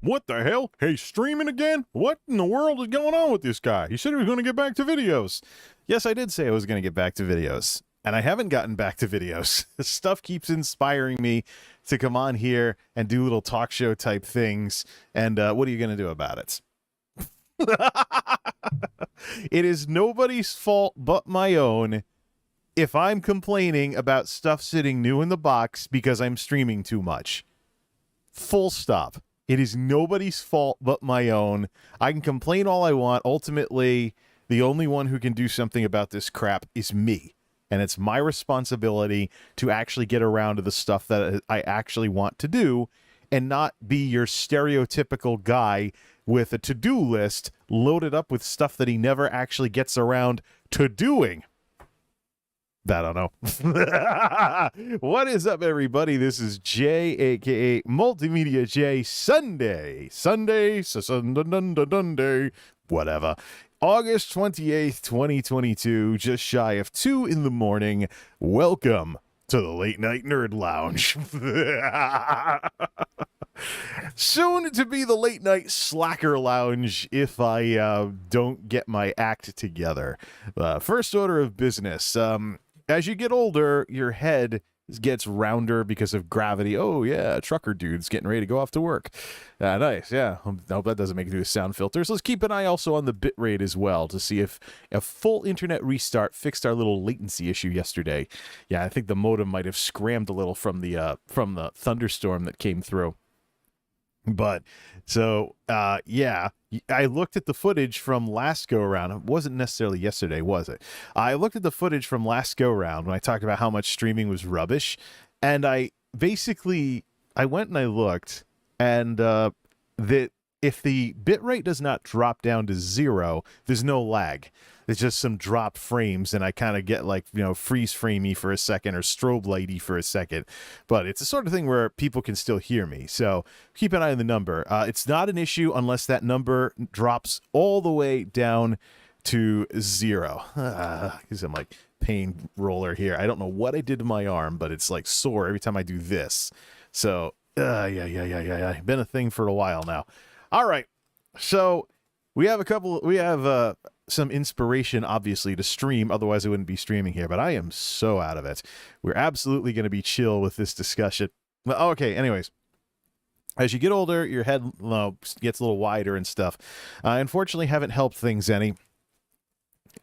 What the hell? Hey, streaming again? What in the world is going on with this guy? He said he was going to get back to videos. Yes, I did say I was going to get back to videos. And I haven't gotten back to videos. This stuff keeps inspiring me to come on here and do little talk show type things. And what are you going to do about it? It is nobody's fault but my own if I'm complaining about stuff sitting new in the box because I'm streaming too much. Full stop. It is nobody's fault but my own. I can complain all I want. Ultimately, the only one who can do something about this crap is me. And it's my responsibility to actually get around to the stuff that I actually want to do and not be your stereotypical guy with a to-do list loaded up with stuff that he never actually gets around to doing. I don't know. What is up, everybody? This is Jay, a.k.a. MultimediaJay, Sunday, whatever. August 28th, 2022, just shy of 2 in the morning. Welcome to the Late Night Nerd Lounge. Soon to be the Late Night Slacker Lounge if I don't get my act together. First order of business. As you get older, your head gets rounder because of gravity. Oh, yeah, trucker dude's getting ready to go off to work. Nice, yeah. I hope that doesn't make it through the sound filter. So let's keep an eye also on the bitrate as well to see if a full internet restart fixed our little latency issue yesterday. Yeah, I think the modem might have scrammed a little from the thunderstorm that came through. But, so, yeah, I looked at the footage from last go-around. It wasn't necessarily yesterday, was it? I looked at the footage from last go-around when I talked about how much streaming was rubbish, and I went and I looked, and that if the bitrate does not drop down to 0, there's no lag. It's just some dropped frames, and I kind of get like, freeze framey for a second or strobe lighty for a second. But it's the sort of thing where people can still hear me. So keep an eye on the number. It's not an issue unless that number drops all the way down to 0. Because I'm like pain roller here. I don't know what I did to my arm, but it's like sore every time I do this. So yeah. Been a thing for a while now. All right. So we have some inspiration, obviously, to stream. Otherwise, I wouldn't be streaming here. But I am so out of it. We're absolutely going to be chill with this discussion. Okay, anyways. As you get older, your head gets a little wider and stuff. I unfortunately haven't helped things any.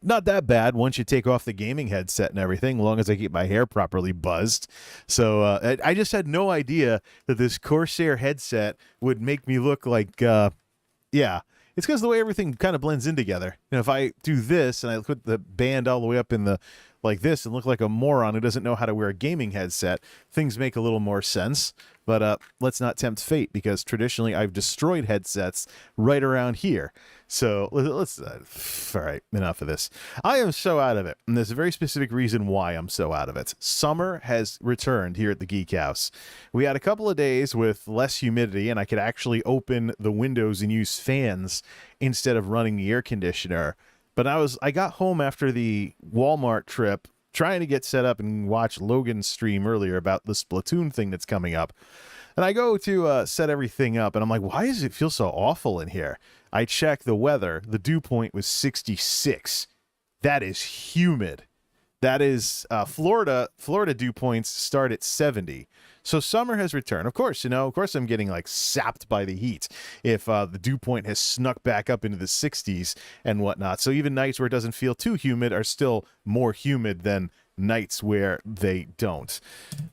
Not that bad once you take off the gaming headset and everything, as long as I keep my hair properly buzzed. So I just had no idea that this Corsair headset would make me look like, yeah. It's because the way everything kind of blends in together. If I do this and I put the band all the way up in the like this and look like a moron who doesn't know how to wear a gaming headset, things make a little more sense. But let's not tempt fate, because traditionally I've destroyed headsets right around here. So let's all right, enough of this. I am so out of it, and there's a very specific reason why I'm so out of it. Summer has returned here at the Geek House. We had a couple of days with less humidity, and I could actually open the windows and use fans instead of running the air conditioner. But I got home after the Walmart trip, trying to get set up and watch Logan's stream earlier about the Splatoon thing that's coming up. And I go to set everything up, and I'm like, why does it feel so awful in here? I check the weather. The dew point was 66. That is humid. That is Florida dew points start at 70. So summer has returned. Of course, I'm getting like sapped by the heat if the dew point has snuck back up into the 60s and whatnot. So even nights where it doesn't feel too humid are still more humid than nights where they don't.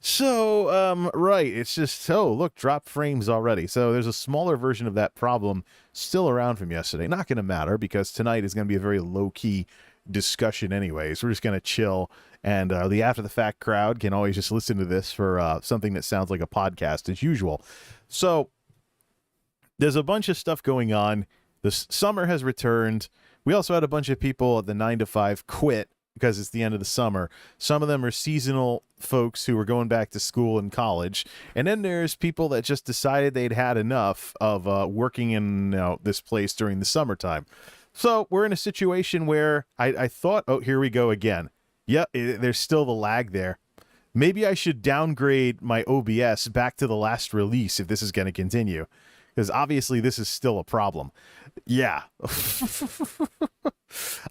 So, right, it's just, look, drop frames already. So there's a smaller version of that problem still around from yesterday. Not going to matter, because tonight is going to be a very low-key discussion anyways. We're just going to chill, and the after-the-fact crowd can always just listen to this for something that sounds like a podcast as usual. So there's a bunch of stuff going on. The summer has returned. We also had a bunch of people at the 9 to 5 quit because it's the end of the summer. Some of them are seasonal folks who are going back to school and college. And then there's people that just decided they'd had enough of working in this place during the summertime. So we're in a situation where I thought, here we go again. Yep, there's still the lag there. Maybe I should downgrade my OBS back to the last release if this is going to continue. because obviously this is still a problem. Yeah.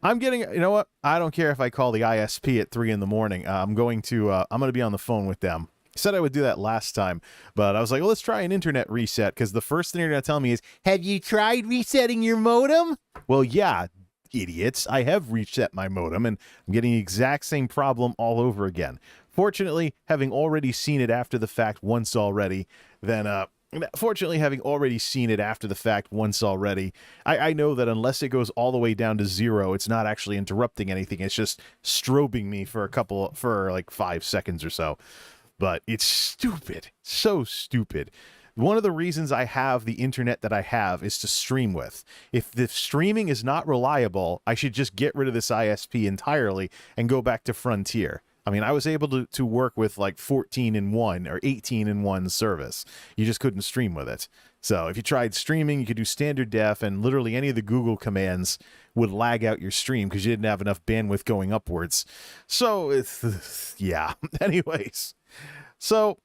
I'm getting, you know what? I don't care if I call the ISP at 3 in the morning. I'm going to be on the phone with them. I said I would do that last time, but I was like, well, let's try an internet reset, because the first thing they're going to tell me is, have you tried resetting your modem? Well, yeah, idiots. I have reset my modem, and I'm getting the exact same problem all over again. Fortunately, having already seen it after the fact once already, I know that unless it goes all the way down to 0, it's not actually interrupting anything. It's just strobing me for like 5 seconds or so. But it's stupid. So stupid. One of the reasons I have the internet that I have is to stream with. If the streaming is not reliable, I should just get rid of this ISP entirely and go back to Frontier. I mean, I was able to work with like 14-in-1 or 18-in-1 service. You just couldn't stream with it. So if you tried streaming, you could do standard def, and literally any of the Google commands would lag out your stream because you didn't have enough bandwidth going upwards. So, yeah. Anyways. So,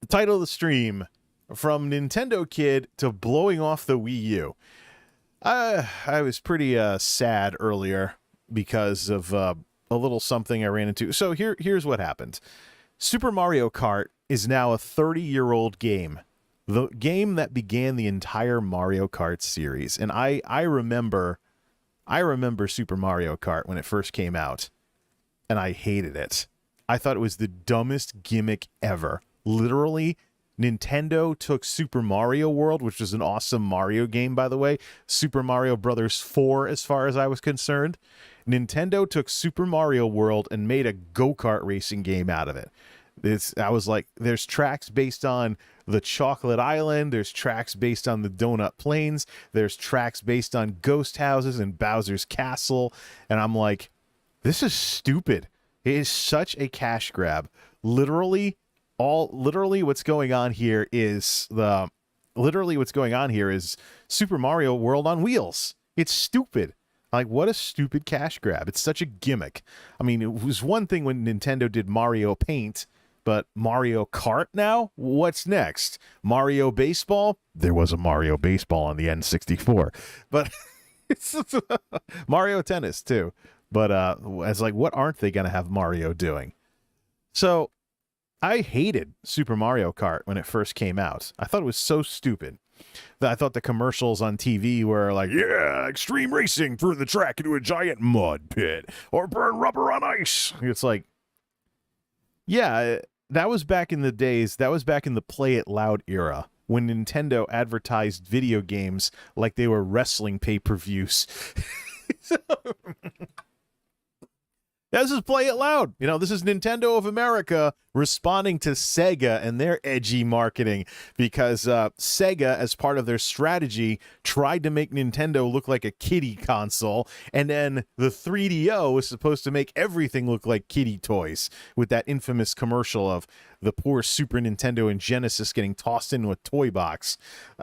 the title of the stream, from Nintendo Kid to blowing off the Wii U. I was pretty sad earlier because of a little something I ran into. So here's what happened. Super Mario Kart is now a 30-year-old game. The game that began the entire Mario Kart series. And I remember Super Mario Kart when it first came out, and I hated it. I thought it was the dumbest gimmick ever. Literally, Nintendo took Super Mario World, which was an awesome Mario game, by the way. Super Mario Brothers 4, as far as I was concerned. Nintendo took Super Mario World and made a go-kart racing game out of it. I was like, there's tracks based on the Chocolate Island. There's tracks based on the Donut Plains. There's tracks based on Ghost Houses and Bowser's Castle. And I'm like, this is stupid. It is such a cash grab. Literally what's going on here is Super Mario World on wheels. It's stupid. Like, what a stupid cash grab. It's such a gimmick. I mean, it was one thing when Nintendo did Mario Paint, but Mario Kart now? What's next? Mario Baseball? There was a Mario Baseball on the N64. But it's Mario Tennis, too. But it's like, what aren't they going to have Mario doing? So, I hated Super Mario Kart when it first came out. I thought it was so stupid. I thought the commercials on TV were like, yeah, extreme racing through the track into a giant mud pit, or burn rubber on ice. It's like, yeah, that was back in the days. That was back in the Play It Loud era, when Nintendo advertised video games like they were wrestling pay-per-views. This is Play It Loud. You know, this is Nintendo of America responding to Sega and their edgy marketing, because Sega, as part of their strategy, tried to make Nintendo look like a kiddie console, and then the 3DO was supposed to make everything look like kiddie toys, with that infamous commercial of the poor Super Nintendo and Genesis getting tossed into a toy box,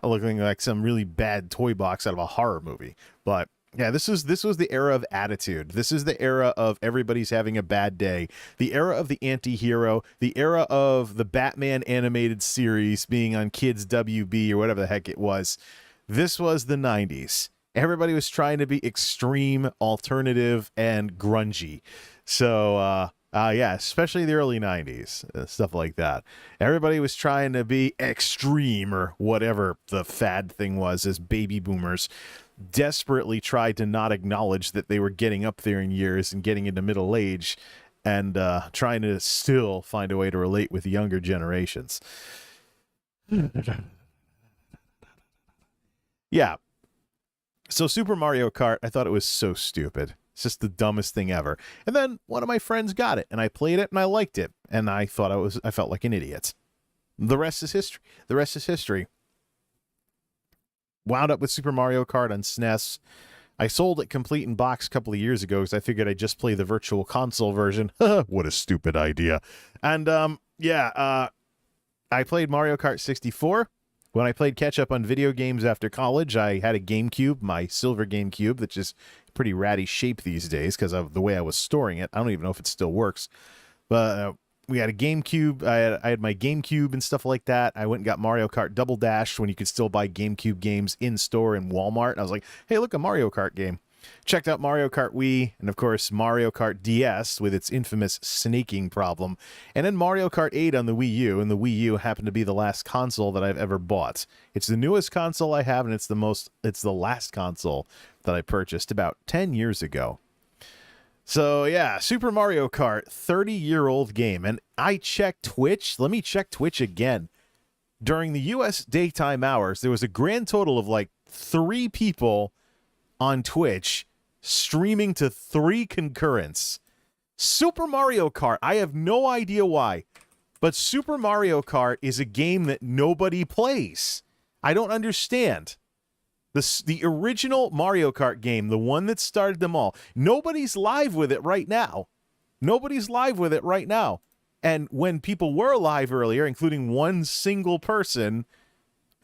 looking like some really bad toy box out of a horror movie. But yeah, this was the era of attitude. This is the era of everybody's having a bad day. The era of the anti-hero. The era of the Batman animated series being on Kids WB or whatever the heck it was. This was the 90s. Everybody was trying to be extreme, alternative, and grungy. So, yeah, especially the early 90s, stuff like that. Everybody was trying to be extreme, or whatever the fad thing was, as baby boomers desperately tried to not acknowledge that they were getting up there in years and getting into middle age, and trying to still find a way to relate with younger generations. Yeah. So Super Mario Kart, I thought it was so stupid. It's just the dumbest thing ever. And then one of my friends got it, and I played it, and I liked it, and I felt like an idiot. The rest is history. The rest is history. Wound up with Super Mario Kart on SNES. I sold it complete in box a couple of years ago because I figured I'd just play the Virtual Console version. What a stupid idea. And, I played Mario Kart 64. When I played catch-up on video games after college, I had a GameCube, my silver GameCube, that's just pretty ratty shape these days because of the way I was storing it. I don't even know if it still works. But we had a GameCube. I had my GameCube and stuff like that. I went and got Mario Kart Double Dash when you could still buy GameCube games in store in Walmart. I was like, hey, look, a Mario Kart game. Checked out Mario Kart Wii, and of course Mario Kart DS with its infamous snaking problem, and then Mario Kart 8 on the Wii U, and the Wii U happened to be the last console that I've ever bought. It's the newest console I have, and it's the last console that I purchased about 10 years ago. So yeah, Super Mario Kart, 30-year-old game, and I checked Twitch. Let me check Twitch again. During the U.S. daytime hours, there was a grand total of like 3 people on Twitch streaming to 3 concurrents. Super Mario Kart, I have no idea why, but Super Mario Kart is a game that nobody plays. I don't understand. The original Mario Kart game, the one that started them all, nobody's live with it right now. Nobody's live with it right now. And when people were live earlier, including one single person,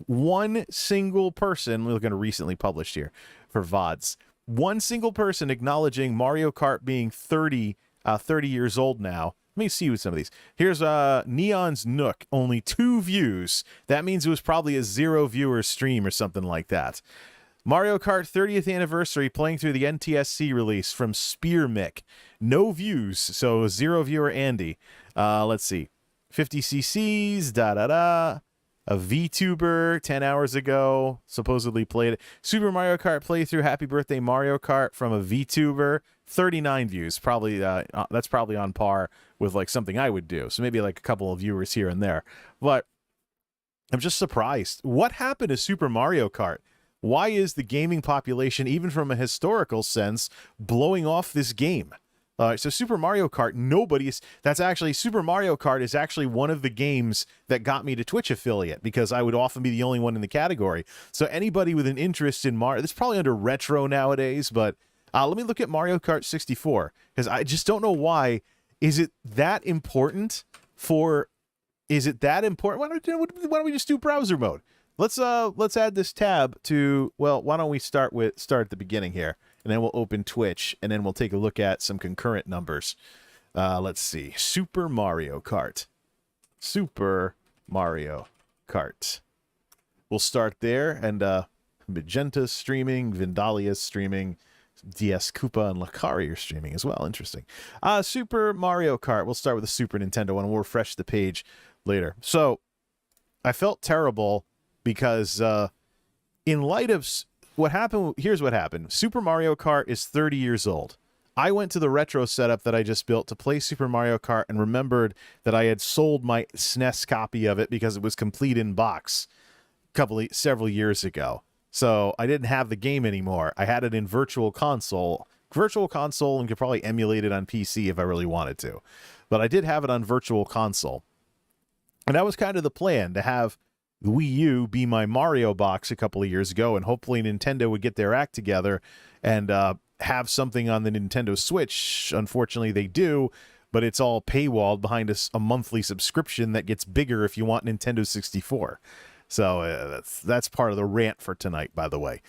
we're looking at recently published here for VODs, one single person acknowledging Mario Kart being 30 years old now. Let me see with some of these. Here's Neon's Nook, only 2 views. That means it was probably a 0 viewer stream or something like that. Mario Kart 30th anniversary playing through the NTSC release from Spearmick. No views, so 0 viewer Andy. Let's see. 50 cc's, A VTuber 10 hours ago supposedly played it. Super Mario Kart playthrough, Happy Birthday Mario Kart from a VTuber, 39 views. Probably that's probably on par with like something I would do. So maybe like a couple of viewers here and there. But I'm just surprised. What happened to Super Mario Kart? Why is the gaming population, even from a historical sense, blowing off this game? So Super Mario Kart, Super Mario Kart is actually one of the games that got me to Twitch affiliate, because I would often be the only one in the category. So anybody with an interest in Mario, it's probably under retro nowadays, but let me look at Mario Kart 64, because I just don't know why. Is it that important Why don't we just do browser mode? Let's add this tab to, well, why don't we start at the beginning here, and then we'll open Twitch, and then we'll take a look at some concurrent numbers. Let's see. Super Mario Kart. We'll start there, and Magenta's streaming, Vindalia's streaming, DS Koopa and Lakari are streaming as well. Interesting. Super Mario Kart. We'll start with the Super Nintendo one, and we'll refresh the page later. So I felt terrible because in light of what happened, here's what happened. Super Mario Kart is 30 years old. I went to the retro setup that I just built to play Super Mario Kart and remembered that I had sold my SNES copy of it because it was complete in box several years ago. So I didn't have the game anymore. I had it in Virtual Console. And could probably emulate it on PC if I really wanted to. But I did have it on Virtual Console. And that was kind of the plan, to have the Wii U be my Mario box a couple of years ago, and hopefully Nintendo would get their act together and have something on the Nintendo Switch. Unfortunately, they do, but it's all paywalled behind a monthly subscription that gets bigger if you want Nintendo 64. So that's part of the rant for tonight, by the way.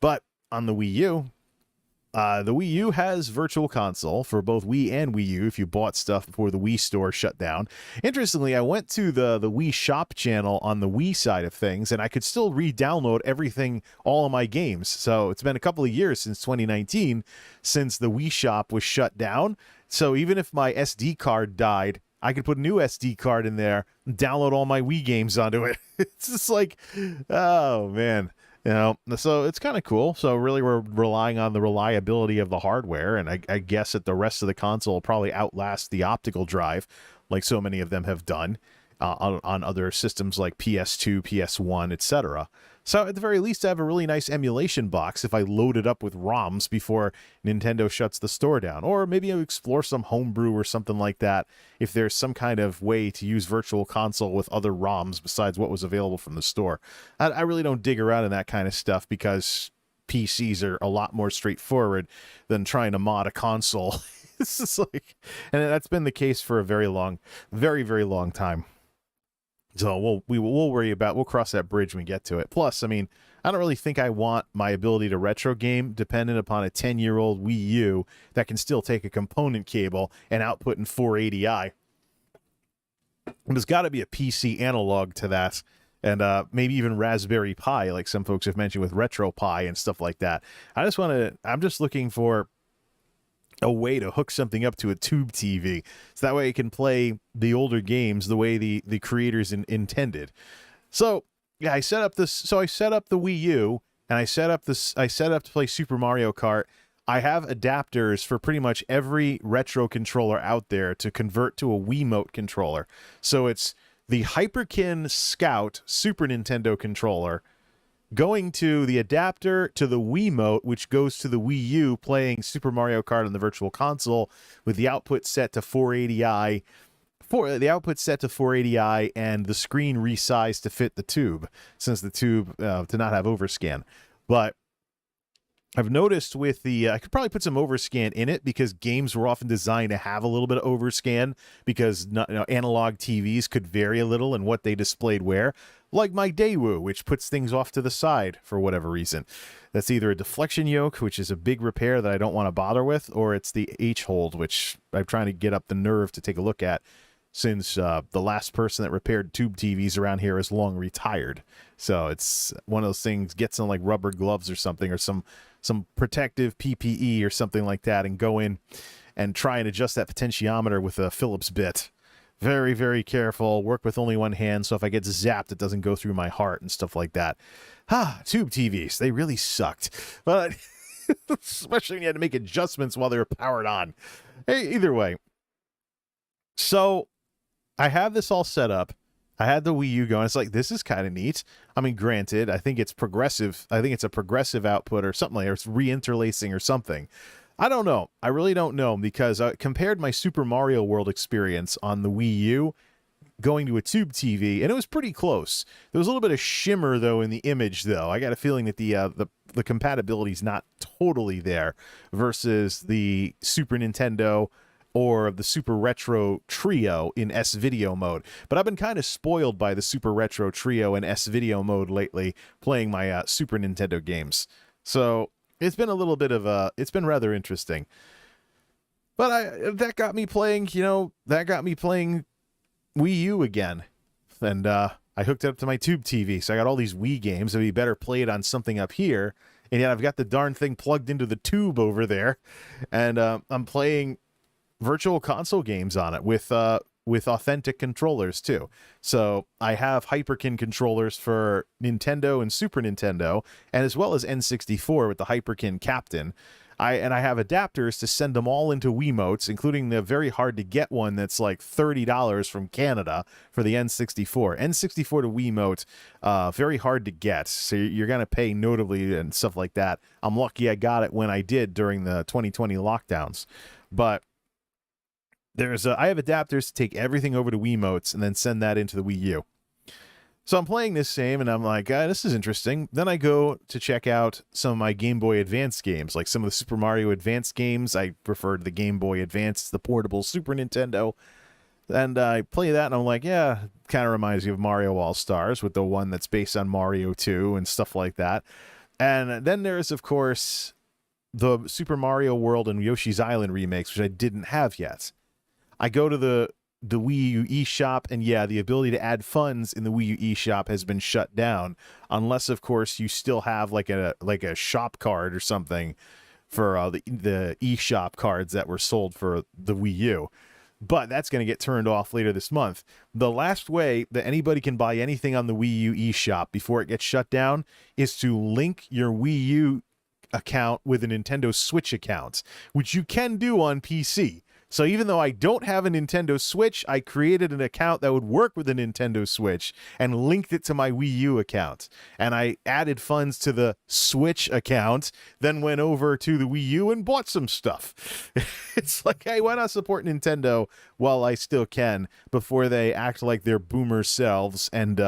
But on the Wii U has Virtual Console for both Wii and Wii U if you bought stuff before the Wii store shut down. Interestingly, I went to the Wii Shop channel on the Wii side of things, and I could still re-download everything, all of my games. So it's been a couple of years since 2019 since the Wii Shop was shut down. So even if my SD card died, I could put a new SD card in there and download all my Wii games onto it. It's just like, oh, man. You know, so it's kind of cool. So really we're relying on the reliability of the hardware, and I guess that the rest of the console will probably outlast the optical drive, like so many of them have done on other systems like PS2, PS1, etc. So at the very least, I have a really nice emulation box if I load it up with ROMs before Nintendo shuts the store down. Or maybe I'll explore some homebrew or something like that if there's some kind of way to use Virtual Console with other ROMs besides what was available from the store. I really don't dig around in that kind of stuff because PCs are a lot more straightforward than trying to mod a console. It's just like, and that's been the case for a very long, very, very long time. So we'll cross that bridge when we get to it. Plus, I mean, I don't really think I want my ability to retro game dependent upon a 10-year-old Wii U that can still take a component cable and output in 480i. There's got to be a PC analog to that, and maybe even Raspberry Pi, like some folks have mentioned with Retro Pi and stuff like that. I'm just looking for a way to hook something up to a tube TV, so that way it can play the older games the way the creators intended. So yeah, I set up the Wii U, and I set up to play Super Mario Kart. I have adapters for pretty much every retro controller out there to convert to a Wiimote controller. So it's the Hyperkin Scout Super Nintendo controller going to the adapter to the Wiimote, which goes to the Wii U, playing Super Mario Kart on the Virtual Console with the output set to 480i. And the screen resized to fit the tube, since the tube did not have overscan. But I've noticed with the, I could probably put some overscan in it, because games were often designed to have a little bit of overscan, because analog TVs could vary a little in what they displayed where. Like my Daewoo, which puts things off to the side for whatever reason. That's either a deflection yoke, which is a big repair that I don't want to bother with, or it's the H-hold, which I'm trying to get up the nerve to take a look at, since the last person that repaired tube TVs around here is long retired. So it's one of those things, get some like rubber gloves or something, or some protective PPE or something like that, and go in and try and adjust that potentiometer with a Phillips bit. Very, very careful. Work with only one hand, so if I get zapped, it doesn't go through my heart and stuff like that. Tube TVs, they really sucked. But especially when you had to make adjustments while they were powered on. Hey, either way. So I have this all set up. I had the Wii U going. It's like, this is kind of neat. I mean, granted, I think it's progressive. I think it's a progressive output or something like that, or it's reinterlacing or something. I don't know. I really don't know, because I compared my Super Mario World experience on the Wii U going to a tube TV, and it was pretty close. There was a little bit of shimmer, though, in the image, though. I got a feeling that the compatibility is not totally there versus the Super Nintendo or the Super Retro Trio in S-Video mode. But I've been kind of spoiled by the Super Retro Trio in S-Video mode lately, playing my Super Nintendo games. So it's been a little bit of it's been rather interesting. But that got me playing Wii U again. And I hooked it up to my tube TV. So I got all these Wii games. It'd be better played on something up here. And yet I've got the darn thing plugged into the tube over there. And I'm playing Virtual Console games on it with authentic controllers too. So I have Hyperkin controllers for Nintendo and Super Nintendo, and as well as N64 with the Hyperkin Captain. I have adapters to send them all into Wiimotes, including the very hard to get one that's like $30 from Canada for the N64. N64 to Wiimote, very hard to get. So you're going to pay notably and stuff like that. I'm lucky I got it when I did during the 2020 lockdowns. But I have adapters to take everything over to Wiimotes and then send that into the Wii U. So I'm playing this game, and I'm like, this is interesting. Then I go to check out some of my Game Boy Advance games, like some of the Super Mario Advance games. I prefer to the Game Boy Advance, the portable Super Nintendo. And I play that, and I'm like, yeah, kind of reminds me of Mario All-Stars, with the one that's based on Mario 2 and stuff like that. And then there's, of course, the Super Mario World and Yoshi's Island remakes, which I didn't have yet. I go to the Wii U eShop, and yeah, the ability to add funds in the Wii U eShop has been shut down, unless, of course, you still have like a shop card or something for the eShop cards that were sold for the Wii U. But that's going to get turned off later this month. The last way that anybody can buy anything on the Wii U eShop before it gets shut down is to link your Wii U account with a Nintendo Switch account, which you can do on PC. So even though I don't have a Nintendo Switch, I created an account that would work with a Nintendo Switch and linked it to my Wii U account. And I added funds to the Switch account, then went over to the Wii U and bought some stuff. It's like, hey, why not support Nintendo while I still can, before they act like they're boomer selves and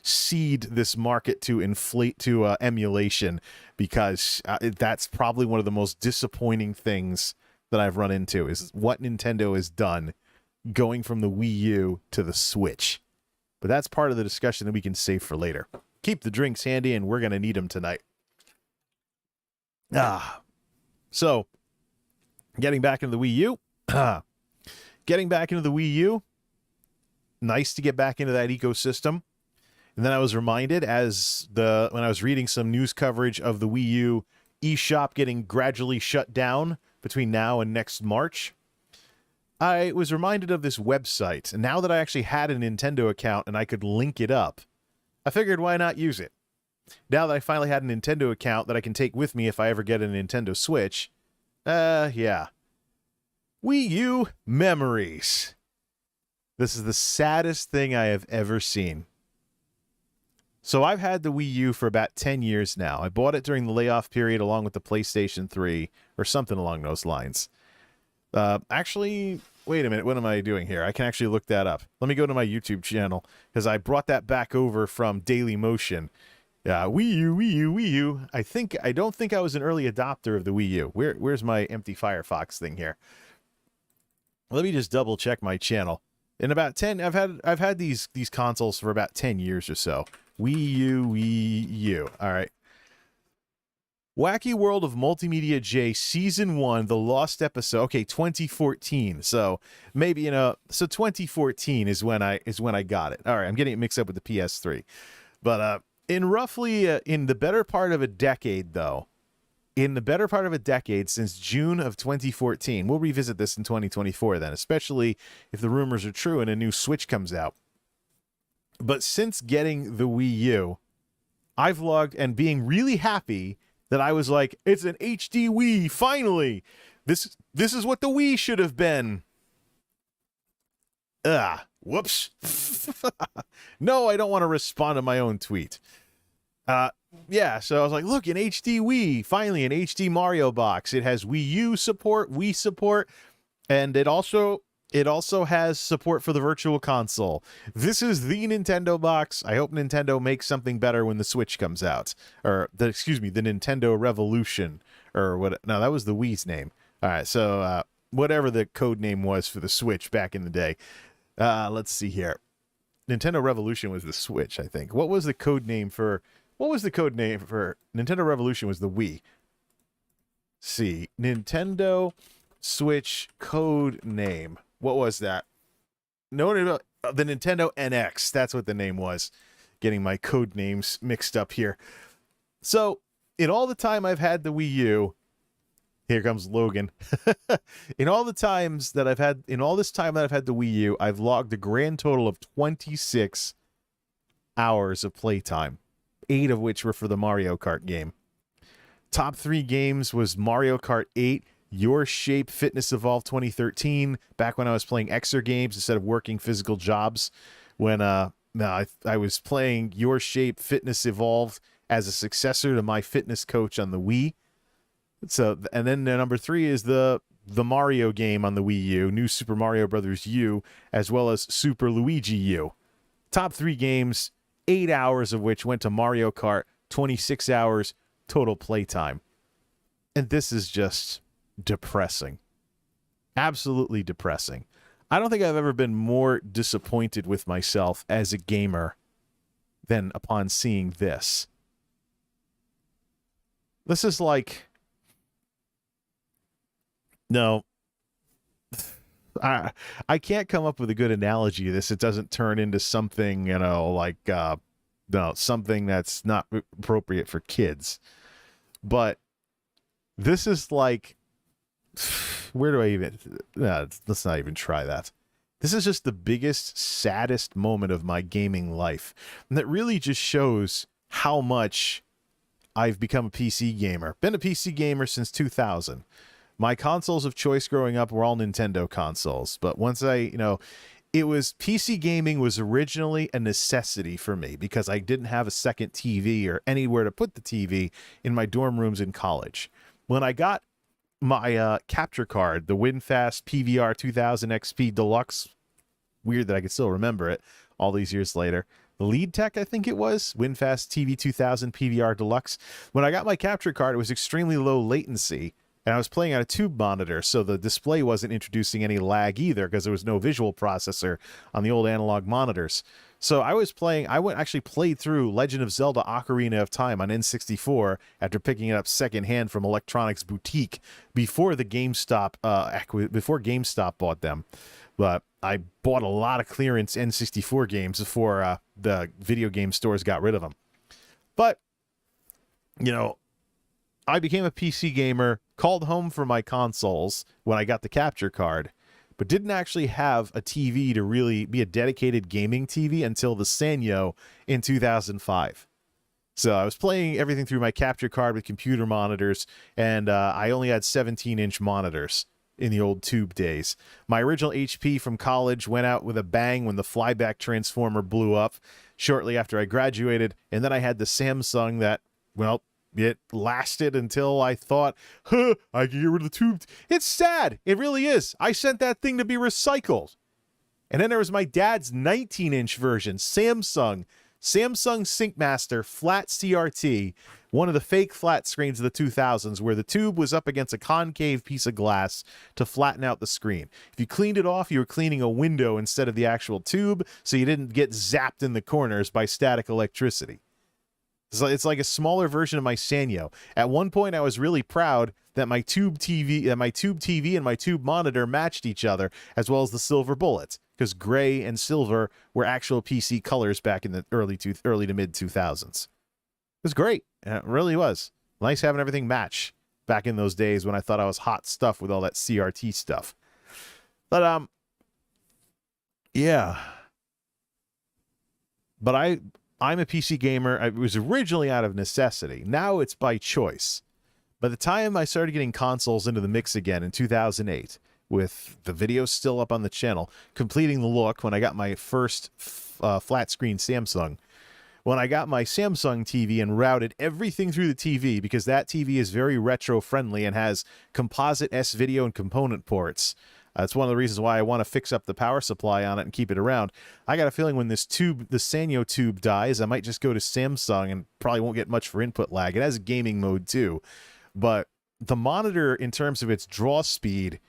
seed this market to emulation, because that's probably one of the most disappointing things that I've run into, is what Nintendo has done going from the Wii U to the Switch. But that's part of the discussion that we can save for later. Keep the drinks handy, and we're going to need them tonight. So, getting back into the Wii U. nice to get back into that ecosystem. And then I was reminded when I was reading some news coverage of the Wii U eShop getting gradually shut down between now and next March, I was reminded of this website. And now that I actually had a Nintendo account and I could link it up, I figured why not use it? Now that I finally had a Nintendo account that I can take with me if I ever get a Nintendo Switch, yeah. Wii U Memories. This is the saddest thing I have ever seen. So I've had the Wii U for about 10 years now. I bought it during the layoff period along with the PlayStation 3 or something along those lines. Actually, wait a minute. What am I doing here? I can actually look that up. Let me go to my YouTube channel because I brought that back over from Daily Motion. Wii U, Wii U, Wii U. I don't think I was an early adopter of the Wii U. Where's my empty Firefox thing here? Let me just double check my channel. In about 10, I've had these consoles for about 10 years or so. Wii U. All right. Wacky World of MultimediaJay Season 1, The Lost Episode. Okay, 2014. So maybe, so 2014 is when I got it. All right, I'm getting it mixed up with the PS3. But in the better part of a decade, though, since June of 2014, we'll revisit this in 2024 then, especially if the rumors are true and a new Switch comes out. But since getting the Wii U, I've logged and being really happy that I was like, it's an HD Wii, finally! This is what the Wii should have been. Whoops. No, I don't want to respond to my own tweet. Yeah, so I was like, look, an HD Wii, finally an HD Mario box. It has Wii U support, Wii support, and it also has support for the Virtual Console. This is the Nintendo box. I hope Nintendo makes something better when the Switch comes out. Or, the Nintendo Revolution. Or what? No, that was the Wii's name. All right, so whatever the code name was for the Switch back in the day. Let's see here. Nintendo Revolution was the Switch, I think. What was the code name for Nintendo Revolution? Was the Wii. See, Nintendo Switch code name. What was that? No, the Nintendo NX. That's what the name was. Getting my code names mixed up here. So, in all the time I've had the Wii U, here comes Logan. In all this time that I've had the Wii U, I've logged a grand total of 26 hours of playtime, 8 of which were for the Mario Kart game. Top 3 games was Mario Kart 8, Your Shape Fitness Evolved 2013, back when I was playing Exer games instead of working physical jobs. When I was playing Your Shape Fitness Evolved as a successor to My Fitness Coach on the Wii. So, and then number 3 is the Mario game on the Wii U, New Super Mario Bros. U, as well as Super Luigi U. Top 3 games, 8 hours of which went to Mario Kart, 26 hours total playtime. And this is just depressing. Absolutely depressing. I don't think I've ever been more disappointed with myself as a gamer than upon seeing this. This is like... No. I can't come up with a good analogy to this. It doesn't turn into something, something that's not appropriate for kids. But this is like... Where do I even... let's not even try that. This is just the biggest, saddest moment of my gaming life. And that really just shows how much I've become a PC gamer. Been a PC gamer since 2000. My consoles of choice growing up were all Nintendo consoles. But once PC gaming was originally a necessity for me because I didn't have a second TV or anywhere to put the TV in my dorm rooms in college. When I got my capture card, the WinFast PVR 2000 XP Deluxe, weird that I can still remember it all these years later. The Lead Tech, I think it was, WinFast TV 2000 PVR Deluxe. When I got my capture card, it was extremely low latency, and I was playing on a tube monitor, so the display wasn't introducing any lag either because there was no visual processor on the old analog monitors. So I actually played through Legend of Zelda Ocarina of Time on N64 after picking it up secondhand from Electronics Boutique before GameStop bought them. But I bought a lot of clearance N64 games before the video game stores got rid of them. But, you know, I became a PC gamer, called home for my consoles when I got the capture card, but didn't actually have a TV to really be a dedicated gaming TV until the Sanyo in 2005. So I was playing everything through my capture card with computer monitors, and I only had 17-inch monitors in the old tube days. My original HP from college went out with a bang when the flyback transformer blew up shortly after I graduated, and then I had the Samsung that, well, it lasted until I thought, I can get rid of the tube. It's sad. It really is. I sent that thing to be recycled. And then there was my dad's 19-inch version, Samsung SyncMaster flat CRT, one of the fake flat screens of the 2000s where the tube was up against a concave piece of glass to flatten out the screen. If you cleaned it off, you were cleaning a window instead of the actual tube, so you didn't get zapped in the corners by static electricity. So it's like a smaller version of my Sanyo. At one point, I was really proud that my tube TV and my tube monitor matched each other, as well as the silver bullets, because gray and silver were actual PC colors back in the early to mid 2000s. It was great. It really was nice having everything match back in those days when I thought I was hot stuff with all that CRT stuff. But yeah. But I'm a PC gamer. I was originally out of necessity. Now it's by choice. By the time I started getting consoles into the mix again in 2008, with the videos still up on the channel, completing the look when I got my first flat screen Samsung, when I got my Samsung TV and routed everything through the TV, because that TV is very retro friendly and has composite S-video and component ports. That's one of the reasons why I want to fix up the power supply on it and keep it around. I got a feeling when this tube, the Sanyo tube, dies, I might just go to Samsung and probably won't get much for input lag. It has a gaming mode too. But the monitor, in terms of its draw speed,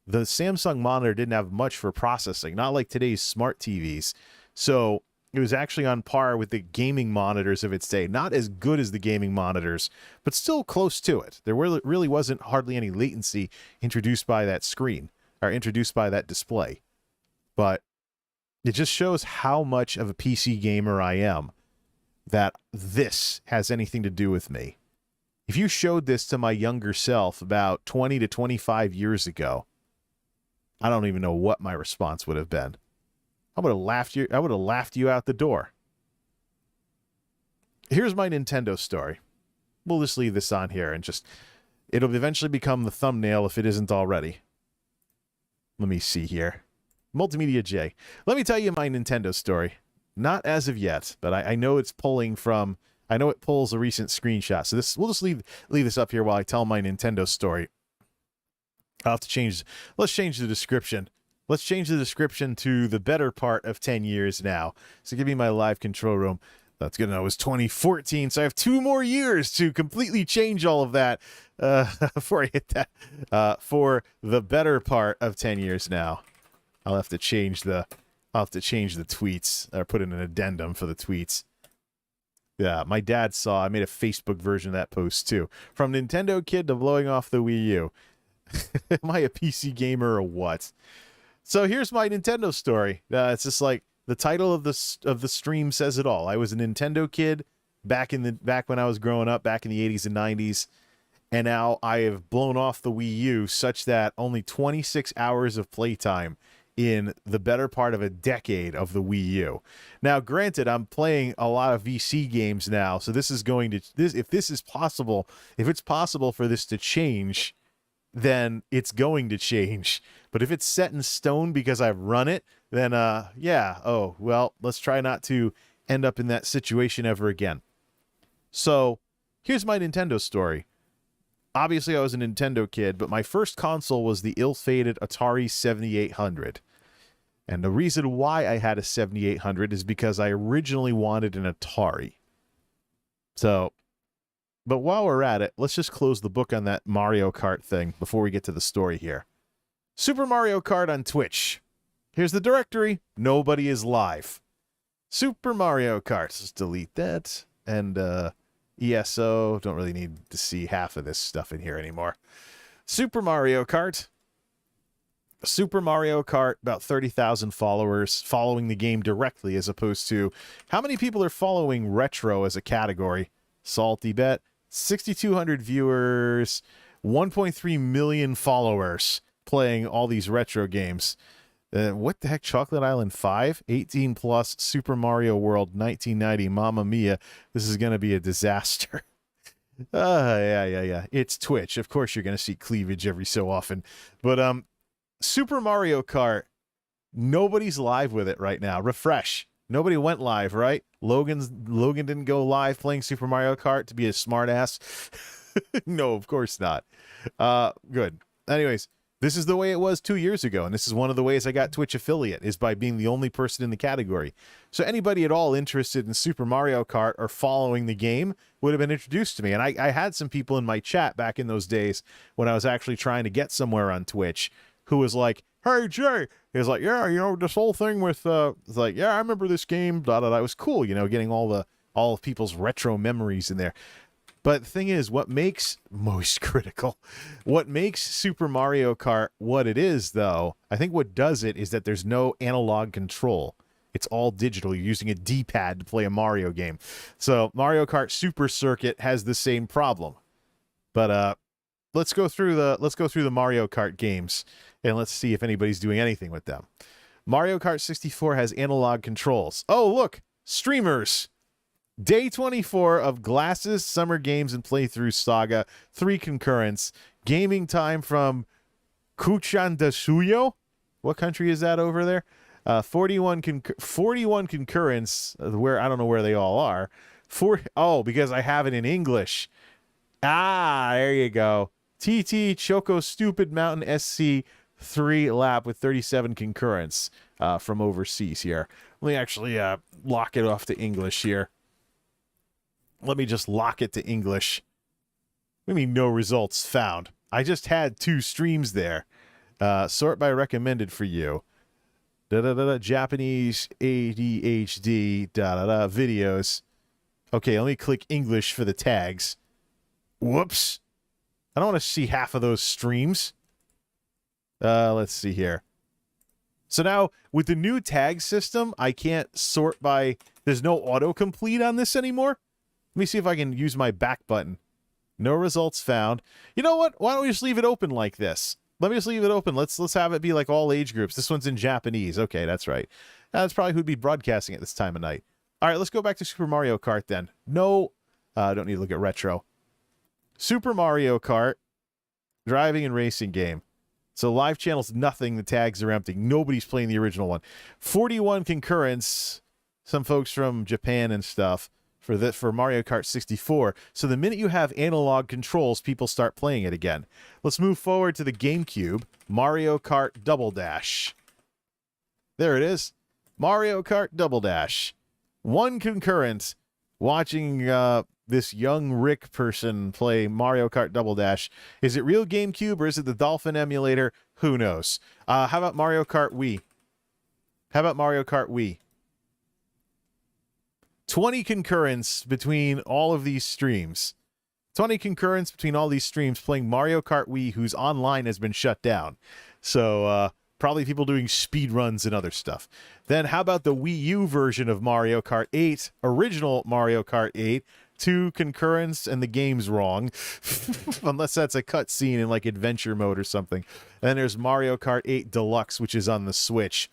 the Samsung monitor didn't have much for processing, not like today's smart TVs. So it was actually on par with the gaming monitors of its day. Not as good as the gaming monitors, but still close to it. There really wasn't hardly any latency introduced by that screen, or introduced by that display. But it just shows how much of a PC gamer I am, that this has anything to do with me. If you showed this to my younger self about 20 to 25 years ago, I don't even know what my response would have been. I would have laughed you out the door. Here's my Nintendo story. We'll just leave this on here and it'll eventually become the thumbnail if it isn't already. Let me see here. MultimediaJay. Let me tell you my Nintendo story. Not as of yet, but I know it's pulling from... I know it pulls a recent screenshot. So we'll just leave this up here while I tell my Nintendo story. I'll have to change... Let's change the description. Let's change the description to the better part of 10 years now. So give me my live control room. That's good to know. It was 2014, so I have 2 more years to completely change all of that before I hit that. For the better part of 10 years now, I'll have to change the tweets, or put in an addendum for the tweets. Yeah, my dad saw. I made a Facebook version of that post too. From Nintendo kid to blowing off the Wii U. Am I a PC gamer or what? So here's my Nintendo story. It's just like the title of the stream says it all. I was a Nintendo kid back when I was growing up, back in the 80s and 90s, and now I have blown off the Wii U such that only 26 hours of playtime in the better part of a decade of the Wii U. Now, granted, I'm playing a lot of VC games now, so this is going to if it's possible for this to change, then it's going to change. But if it's set in stone because I've run it, then yeah, oh, well, let's try not to end up in that situation ever again. So, here's my Nintendo story. Obviously, I was a Nintendo kid, but my first console was the ill-fated Atari 7800. And the reason why I had a 7800 is because I originally wanted an Atari. So, but while we're at it, let's just close the book on that Mario Kart thing before we get to the story here. Super Mario Kart on Twitch. Here's the directory. Nobody is live. Super Mario Kart. Let's delete that. And ESO. Don't really need to see half of this stuff in here anymore. Super Mario Kart. Super Mario Kart, about 30,000 followers following the game directly, as opposed to how many people are following retro as a category. Salty bet, 6,200 viewers, 1.3 million followers playing all these retro games. What the heck? Chocolate Island 5, 18 plus, Super Mario World 1990, Mamma Mia. This is going to be a disaster. Yeah. It's Twitch. Of course you're going to see cleavage every so often. But Super Mario Kart, nobody's live with it right now. Refresh. Nobody went live, right? Logan didn't go live playing Super Mario Kart to be a smartass. No, of course not. Good. Anyways, this is the way it was 2 years ago, and this is one of the ways I got Twitch affiliate, is by being the only person in the category. So anybody at all interested in Super Mario Kart or following the game would have been introduced to me. And I had some people in my chat back in those days when I was actually trying to get somewhere on Twitch who was like, "Hey, Jay." He was like, "Yeah, this whole thing with, it's like, yeah, I remember this game, blah, blah, blah." It was cool, getting all of people's retro memories in there. But the thing is, what makes Super Mario Kart what it is, though, I think what does it is that there's no analog control. It's all digital. You're using a D-pad to play a Mario game. So Mario Kart Super Circuit has the same problem. But let's go through the Mario Kart games and let's see if anybody's doing anything with them. Mario Kart 64 has analog controls. Oh, look, streamers. Day 24 of Glasses, Summer Games, and Playthrough Saga. 3 concurrents. Gaming time from Kuchandasuyo. What country is that over there? 41 concurrents, where I don't know where they all are. Because I have it in English. There you go. TT Choco Stupid Mountain SC 3 lap with 37 concurrents from overseas here. Let me actually lock it off to English here. Let me just lock it to English. What do you mean no results found? I just had 2 streams there. Sort by recommended for you. Japanese ADHD videos. Okay, let me click English for the tags. Whoops. I don't want to see half of those streams. Let's see here. So now, with the new tag system, I can't sort by... There's no autocomplete on this anymore. Let me see if I can use my back button. No results found. You know what? Why don't we just leave it open like this? Let me just leave it open. Let's have it be like all age groups. This one's in Japanese. Okay, that's right. That's probably who'd be broadcasting at this time of night. All right, let's go back to Super Mario Kart then. No, I don't need to look at retro. Super Mario Kart, driving and racing game. So live channels, nothing. The tags are empty. Nobody's playing the original one. 41 concurrents. Some folks from Japan and stuff for Mario Kart 64. So the minute you have analog controls, people start playing it again. Let's move forward to the GameCube. Mario Kart Double Dash. There it is. Mario Kart Double Dash. 1 concurrent watching this young Rick person play Mario Kart Double Dash. Is it real GameCube or is it the Dolphin emulator? Who knows? How about Mario Kart Wii? 20 concurrents between all of these streams. 20 concurrents between all these streams playing Mario Kart Wii, whose online has been shut down. So probably people doing speed runs and other stuff. Then how about the Wii U version of Mario Kart 8, original Mario Kart 8, 2 concurrents and the game's wrong. Unless that's a cutscene in like adventure mode or something. And then there's Mario Kart 8 Deluxe, which is on the Switch.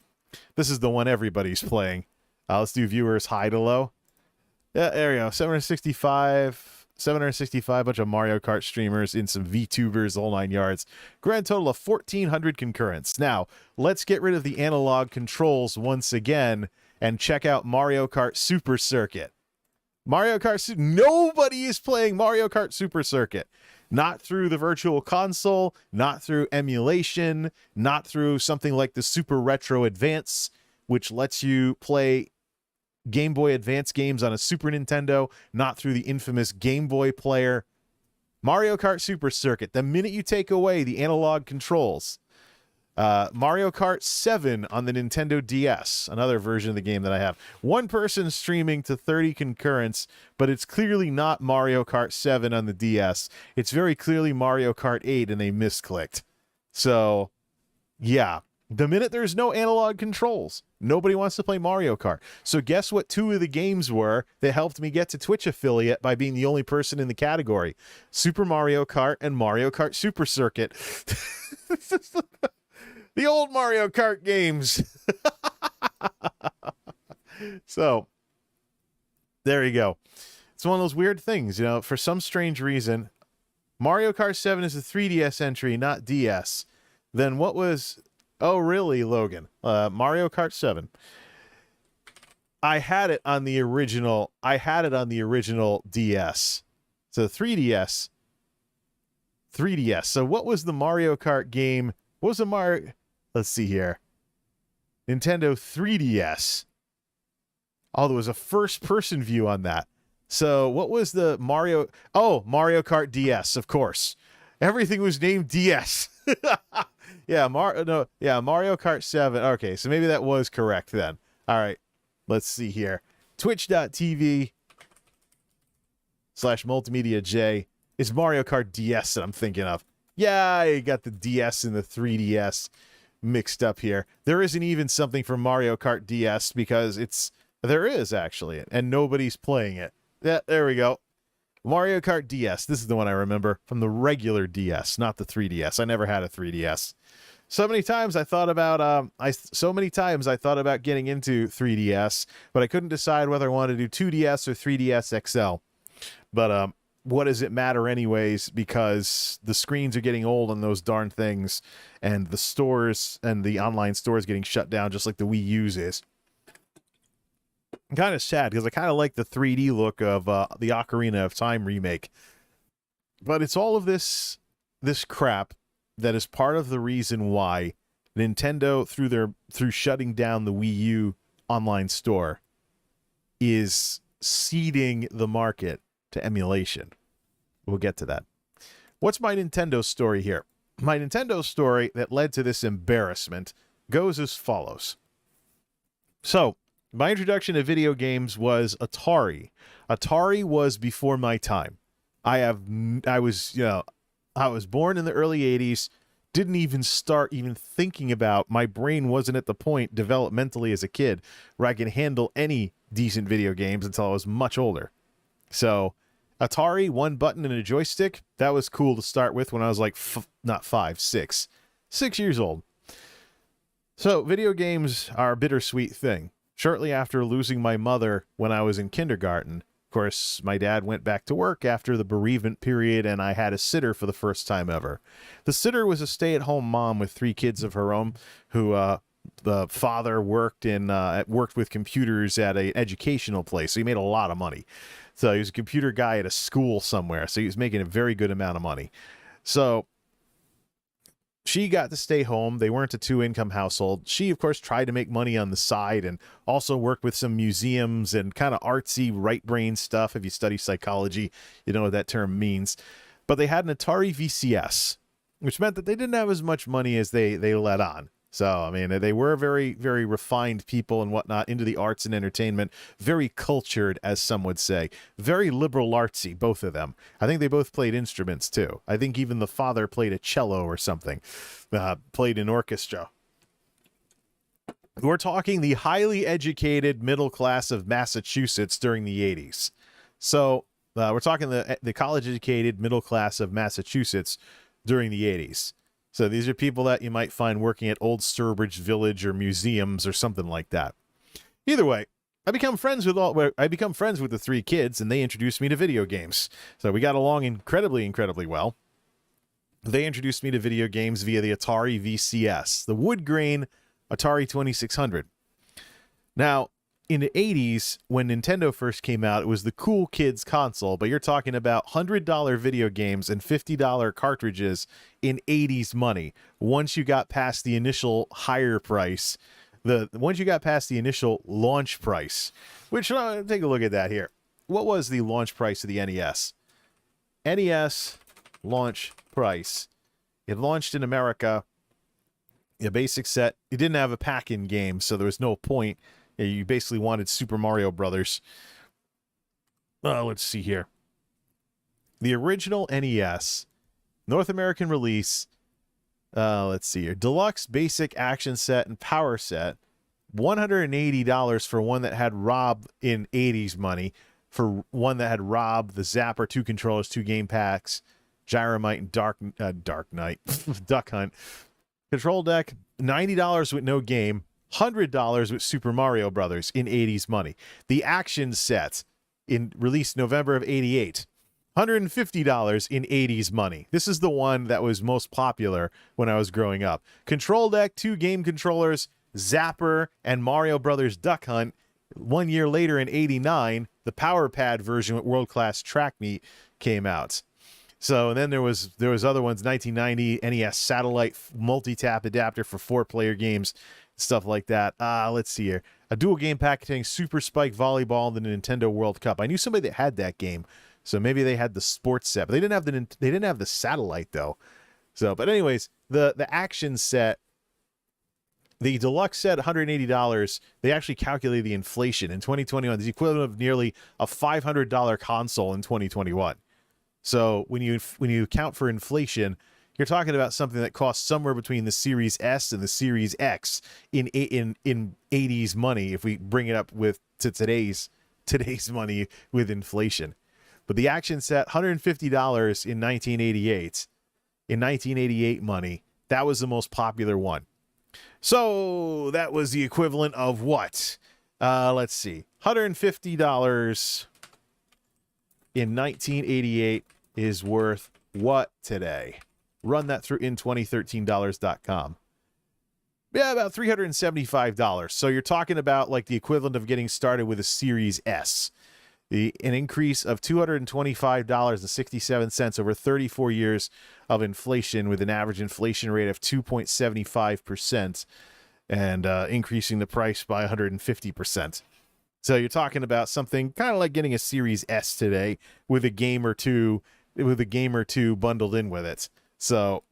This is the one everybody's playing. Let's do viewers high to low. Yeah, there we go. 765, bunch of Mario Kart streamers in some VTubers, the whole 9 yards. Grand total of 1,400 concurrents. Now, let's get rid of the analog controls once again and check out Mario Kart Super Circuit. Nobody is playing Mario Kart Super Circuit. Not through the Virtual Console, not through emulation, not through something like the Super Retro Advance, which lets you play Game Boy Advance games on a Super Nintendo, not through the infamous Game Boy player. Mario Kart Super Circuit, the minute you take away the analog controls. Mario Kart 7 on the Nintendo DS, another version of the game that I have. 1 person streaming to 30 concurrents, but it's clearly not Mario Kart 7 on the DS. It's very clearly Mario Kart 8, and they misclicked. So, Yeah. The minute there's no analog controls, nobody wants to play Mario Kart. So guess what two of the games were that helped me get to Twitch affiliate by being the only person in the category? Super Mario Kart and Mario Kart Super Circuit. The old Mario Kart games. So, there you go. It's one of those weird things, you know, for some strange reason, Mario Kart 7 is a 3DS entry, not DS. Then what was... Oh, really, Logan? Mario Kart 7. I had it on the original DS. So 3DS. So what was the Mario Kart game? What was the Mario... Let's see here. Nintendo 3DS. Oh, there was a first-person view on that. So what was the Mario... Oh, Mario Kart DS, of course. Everything was named DS. Mario Kart 7. Okay, so maybe that was correct then. All right, let's see here. Twitch.tv/MultimediaJay. It's Mario Kart DS that I'm thinking of. Yeah, I got the DS and the 3DS mixed up here. There isn't even something for Mario Kart DS because there is actually, and nobody's playing it. Yeah, there we go. Mario Kart DS. This is the one I remember from the regular DS, not the 3DS. I never had a 3DS. So many times I thought about getting into 3DS, but I couldn't decide whether I wanted to do 2DS or 3DS XL. But what does it matter anyways? Because the screens are getting old on those darn things, and the stores and the online stores getting shut down, just like the Wii U's is. I'm kind of sad because I kind of like the 3D look of the Ocarina of Time remake. But it's all of this crap that is part of the reason why Nintendo, through shutting down the Wii U online store, is seeding the market to emulation. We'll get to that. What's my Nintendo story here? My Nintendo story that led to this embarrassment goes as follows. So, my introduction to video games was Atari. Atari was before my time. I was born in the early 80s, didn't even start thinking about, my brain wasn't at the point developmentally as a kid where I could handle any decent video games until I was much older. So, Atari, one button and a joystick, that was cool to start with when I was like, six years old. So, video games are a bittersweet thing. Shortly after losing my mother when I was in kindergarten, of course, my dad went back to work after the bereavement period, and I had a sitter for the first time ever. The sitter was a stay-at-home mom with 3 kids of her own, who the father worked with computers at an educational place, so he made a lot of money. So he was a computer guy at a school somewhere, so he was making a very good amount of money. So she got to stay home. They weren't a 2-income household. She, of course, tried to make money on the side and also worked with some museums and kind of artsy right brain stuff. If you study psychology, you know what that term means. But they had an Atari VCS, which meant that they didn't have as much money as they let on. So, I mean, they were very, very refined people and whatnot, into the arts and entertainment, very cultured, as some would say, very liberal artsy, both of them. I think they both played instruments, too. I think even the father played a cello or something, played an orchestra. We're talking the highly educated middle class of Massachusetts during the 80s. So, we're talking the college-educated middle class of Massachusetts during the 80s. So these are people that you might find working at Old Sturbridge Village or museums or something like that. Either way, I become friends with the 3 kids, and they introduced me to video games. So we got along incredibly, incredibly well. They introduced me to video games via the Atari VCS, the wood grain Atari 2600. Now, in the 80s, when Nintendo first came out, it was the cool kids console, but you're talking about $100 video games and $50 cartridges in 80s money. Once you got past the initial higher price, once you got past the initial launch price, which, take a look at that here. What was the launch price of the NES? NES launch price. It launched in America, a basic set. It didn't have a pack-in game, so there was no point. You basically wanted Super Mario Brothers. Let's see here. The original NES, North American release, Let's see here. Deluxe, basic, action set, and power set. $180 for one that had Rob in 80s money. For one that had Rob, the Zapper, 2 controllers, 2 game packs, Gyromite, and Dark Knight, Duck Hunt. Control deck, $90 with no game. $100 with Super Mario Brothers in 80s money. The action set, released November of 88. $150 in 80s money. This is the one that was most popular when I was growing up. Control deck, 2 game controllers, Zapper, and Mario Brothers Duck Hunt. 1 year later in 89, the Power Pad version with World Class Track Meet came out. So, and then there was other ones, 1990, NES Satellite multi-tap adapter for 4-player games, stuff like that. Let's see here. A dual game pack containing Super Spike Volleyball and the Nintendo World Cup. I knew somebody that had that game, so maybe they had the sports set, but they didn't have the Satellite though. So, but anyways, the action set, the deluxe set, $180. They actually calculated the inflation in 2021. It's the equivalent of nearly a $500 console in 2021. So when you account for inflation, you're talking about something that costs somewhere between the Series S and the Series X in 80s money, if we bring it up to today's money with inflation. But the action set, $150 in 1988. In 1988 money, that was the most popular one. So that was the equivalent of what? Let's see. $150 in 1988 is worth what today? Run that through in2013dollars.com. Yeah, about $375. So you're talking about like the equivalent of getting started with a Series S. An increase of $225.67 over 34 years of inflation, with an average inflation rate of 2.75%, and increasing the price by 150%. So you're talking about something kind of like getting a Series S today with a game or two bundled in with it. So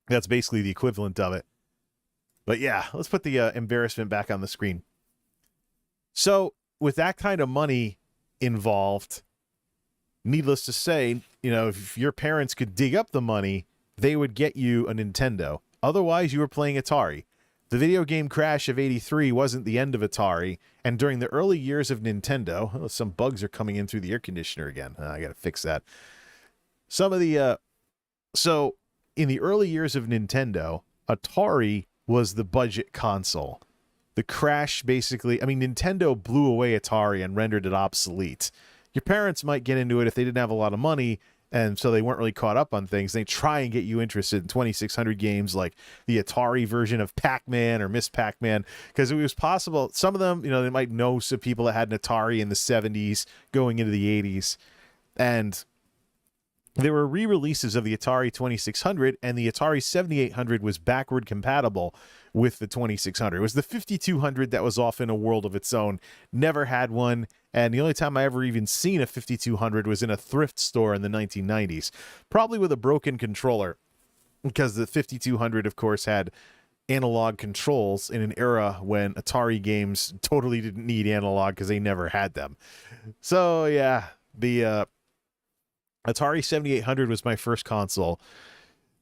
that's basically the equivalent of it. But yeah, let's put the embarrassment back on the screen. So with that kind of money involved, needless to say, if your parents could dig up the money, they would get you a Nintendo. Otherwise, you were playing Atari. The video game crash of 83 wasn't the end of Atari, and during the early years of Nintendo, some bugs are coming in through the air conditioner again. I got to fix that. So in the early years of Nintendo, Atari was the budget console. The crash basically, Nintendo blew away Atari and rendered it obsolete. Your parents might get into it if they didn't have a lot of money, and so they weren't really caught up on things. They try and get you interested in 2600 games like the Atari version of Pac-Man or Miss Pac-Man, because it was possible. Some of them, they might know some people that had an Atari in the 70s going into the 80s. And there were re-releases of the Atari 2600, and the Atari 7800 was backward compatible with the 2600. It was the 5200 that was off in a world of its own. Never had one, and the only time I ever even seen a 5200 was in a thrift store in the 1990s, probably with a broken controller, because the 5200, of course, had analog controls in an era when Atari games totally didn't need analog because they never had them. So yeah, the Atari 7800 was my first console.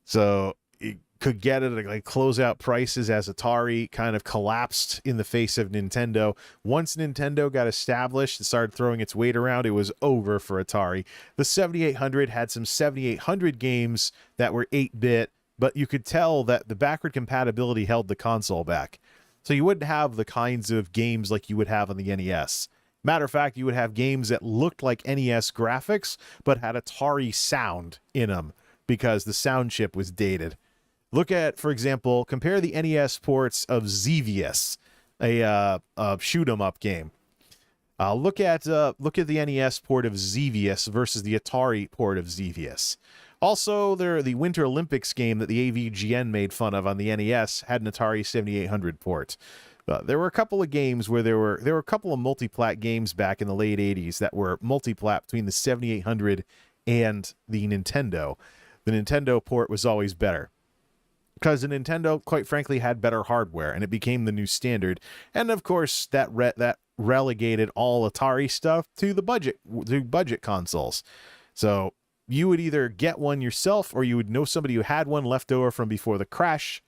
So it could get it at like closeout prices as Atari kind of collapsed in the face of Nintendo. Once Nintendo got established and started throwing its weight around, it was over for Atari. The 7800 had some 7800 games that were 8-bit, but you could tell that the backward compatibility held the console back. So you wouldn't have the kinds of games like you would have on the NES. Matter of fact, you would have games that looked like NES graphics, but had Atari sound in them because the sound chip was dated. Look at, for example, compare the NES ports of Xevious, a shoot 'em up game. Look at the NES port of Xevious versus the Atari port of Xevious. Also, the Winter Olympics game that the AVGN made fun of on the NES had an Atari 7800 port. There were a couple of games where there were a couple of multiplat games back in the late 80s that were multiplat between the 7800 and the Nintendo. The Nintendo port was always better, because the Nintendo, quite frankly, had better hardware, and it became the new standard. And of course, that relegated all Atari stuff to the budget consoles. So you would either get one yourself or you would know somebody who had one left over from before the crash.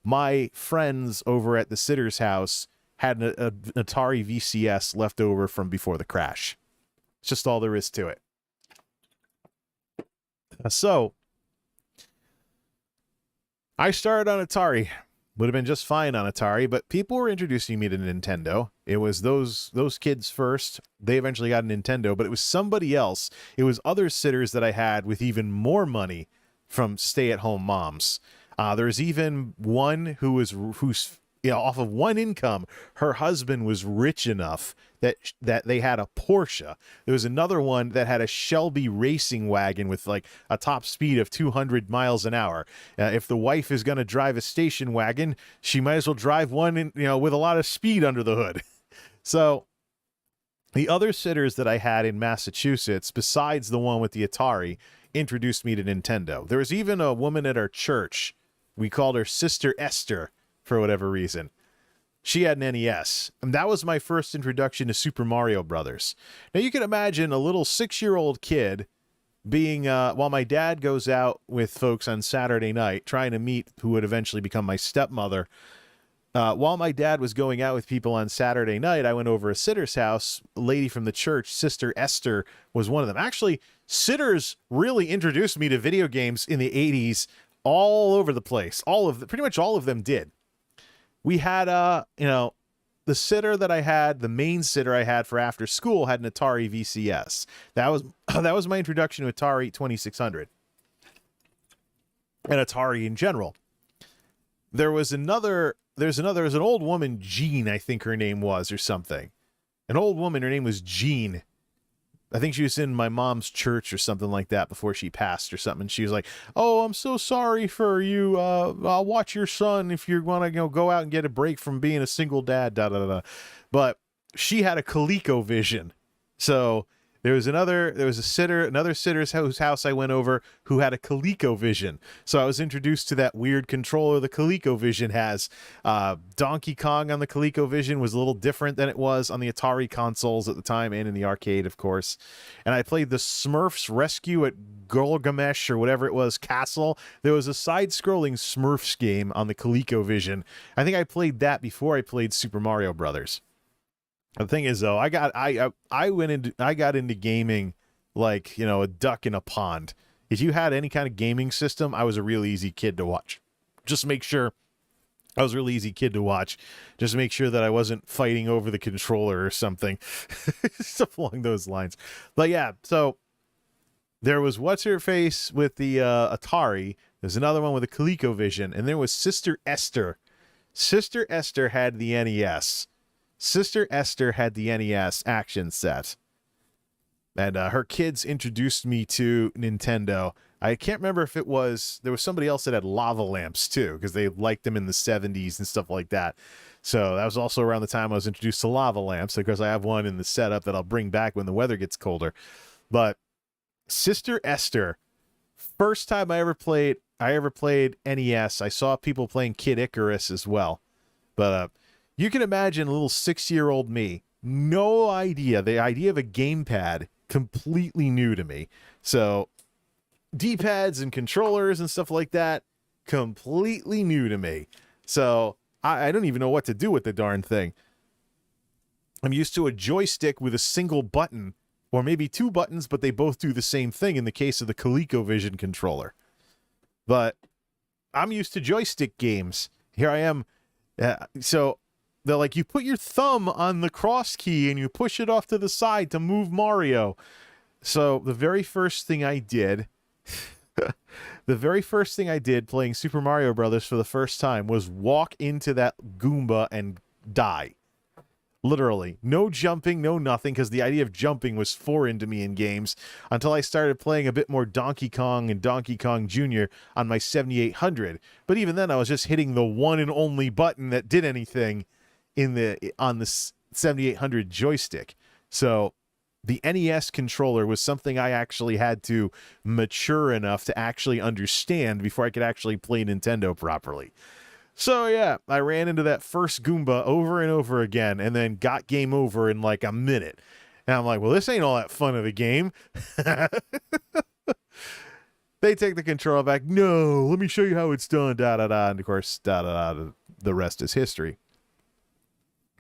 My friends over at the sitter's house had an Atari VCS left over from before the crash. It's just all there is to it. So, I started on Atari. Would have been just fine on Atari, but people were introducing me to Nintendo. It was those kids first. They eventually got a Nintendo, but it was somebody else. It was other sitters that I had with even more money from stay-at-home moms. There's even one who's off of one income. Her husband was rich enough that they had a Porsche. There was another one that had a Shelby racing wagon with like a top speed of 200 miles an hour. If the wife is going to drive a station wagon, she might as well drive one with a lot of speed under the hood. So the other sitters that I had in Massachusetts, besides the one with the Atari, introduced me to Nintendo. There was even a woman at our church. We called her Sister Esther for whatever reason. She had an NES, and that was my first introduction to Super Mario Brothers. Now you can imagine a little 6-year-old kid being, while my dad goes out with folks on Saturday night, trying to meet who would eventually become my stepmother. While my dad was going out with people on Saturday night, I went over a sitter's house. A lady from the church, Sister Esther, was one of them. Actually, sitters really introduced me to video games in the 80s all over the place. Pretty much all of them did. We had, the sitter that I had, the main sitter I had for after school had an Atari VCS. That was my introduction to Atari 2600 and Atari in general. There's an old woman, Jean, I think her name was, or something. An old woman, her name was Jean. I think she was in my mom's church or something like that before she passed or something. And she was like, "Oh, I'm so sorry for you. I'll watch your son if you want to go out and get a break from being a single dad." Da da da. But she had a ColecoVision, so another sitter's whose house I went over who had a ColecoVision. So I was introduced to that weird controller the ColecoVision has. Donkey Kong on the ColecoVision was a little different than it was on the Atari consoles at the time and in the arcade, of course. And I played the Smurfs Rescue at Gilgamesh or whatever it was, Castle. There was a side-scrolling Smurfs game on the ColecoVision. I think I played that before I played Super Mario Brothers. The thing is, though, I got into gaming like, a duck in a pond. If you had any kind of gaming system, I was a real easy kid to watch. Just make sure that I wasn't fighting over the controller or something. Stuff along those lines. But yeah, so there was What's-Her-Face with the Atari. There's another one with a ColecoVision. And there was Sister Esther. Sister Esther had the NES. Sister Esther had the NES action set. And her kids introduced me to Nintendo. I can't remember if there was somebody else that had lava lamps too, because they liked them in the 70s and stuff like that. So that was also around the time I was introduced to lava lamps. Of course, I have one in the setup that I'll bring back when the weather gets colder. But Sister Esther, first time I ever played NES. I saw people playing Kid Icarus as well. But you can imagine a little 6-year-old me, no idea. The idea of a gamepad, completely new to me. So D-pads and controllers and stuff like that, completely new to me. So I don't even know what to do with the darn thing. I'm used to a joystick with a single button, or maybe 2 buttons, but they both do the same thing in the case of the ColecoVision controller. But I'm used to joystick games. Here I am. So they're like, you put your thumb on the cross key and you push it off to the side to move Mario. So the very first thing I did playing Super Mario Brothers for the first time was walk into that Goomba and die. Literally. No jumping, no nothing, because the idea of jumping was foreign to me in games until I started playing a bit more Donkey Kong and Donkey Kong Jr. on my 7800. But even then, I was just hitting the one and only button that did anything on the 7800 joystick. So the NES controller was something I actually had to mature enough to actually understand before I could actually play Nintendo properly. So yeah, I ran into that first Goomba over and over again and then got game over in like a minute. And I'm like, well, this ain't all that fun of a game. They take the controller back. No, let me show you how it's done. Da da da. And of course, da da da. The rest is history.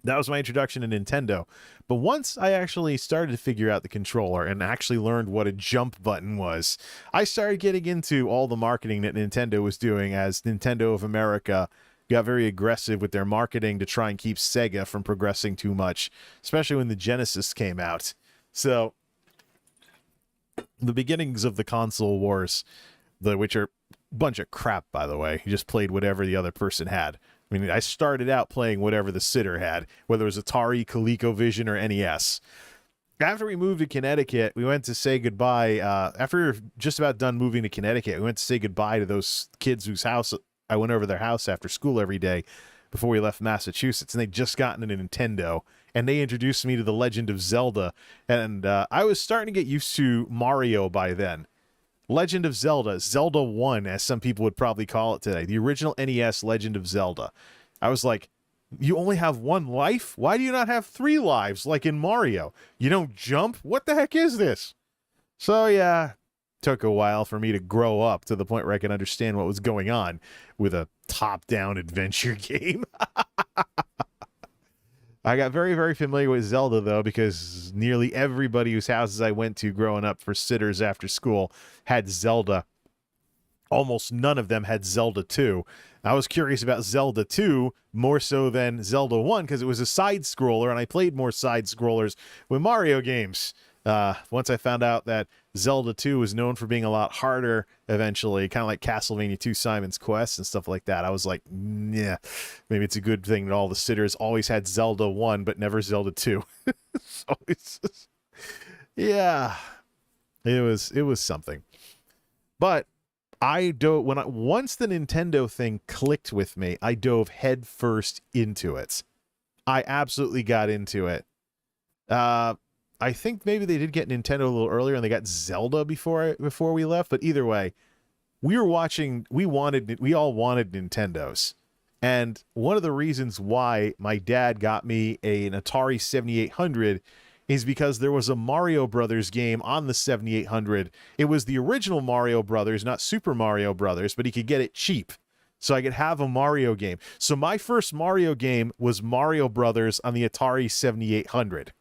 That was my introduction to Nintendo. But once I actually started to figure out the controller and actually learned what a jump button was, I started getting into all the marketing that Nintendo was doing, as Nintendo of America got very aggressive with their marketing to try and keep Sega from progressing too much, especially when the Genesis came out. So the beginnings of the console wars, which are a bunch of crap, by the way. You just played whatever the other person had. I mean, I started out playing whatever the sitter had, whether it was Atari, ColecoVision, or NES. After we moved to Connecticut, we went to say goodbye. After we were just about done moving to Connecticut, we went to say goodbye to those kids whose house I went over their house after school every day before we left Massachusetts, and they'd just gotten a Nintendo, and they introduced me to The Legend of Zelda, and I was starting to get used to Mario by then. Legend of Zelda, Zelda 1, as some people would probably call it today. The original NES Legend of Zelda. I was like, you only have one life? Why do you not have 3 lives like in Mario? You don't jump? What the heck is this? So yeah, took a while for me to grow up to the point where I could understand what was going on with a top-down adventure game. I got very, very familiar with Zelda, though, because nearly everybody whose houses I went to growing up for sitters after school had Zelda. Almost none of them had Zelda 2. I was curious about Zelda 2 more so than Zelda 1 because it was a side-scroller, and I played more side-scrollers with Mario games. Once I found out that Zelda 2 was known for being a lot harder eventually, kind of like Castlevania 2 Simon's Quest and stuff like that, I was like, yeah, maybe it's a good thing that all the sitters always had Zelda 1 but never Zelda 2. So yeah, it was something. But once the Nintendo thing clicked with me, I dove head first into it. I absolutely got into it. I think maybe they did get Nintendo a little earlier and they got Zelda before we left. But either way, we all wanted Nintendos. And one of the reasons why my dad got me an Atari 7800 is because there was a Mario Brothers game on the 7800. It was the original Mario Brothers, not Super Mario Brothers, but he could get it cheap. So I could have a Mario game. So my first Mario game was Mario Brothers on the Atari 7800.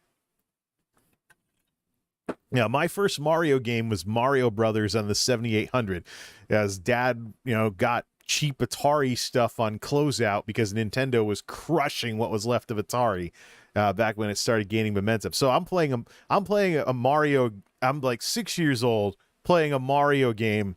Yeah, my first Mario game was Mario Brothers on the 7800, as Dad, got cheap Atari stuff on closeout because Nintendo was crushing what was left of Atari back when it started gaining momentum. So I'm playing a Mario. I'm like 6 years old playing a Mario game,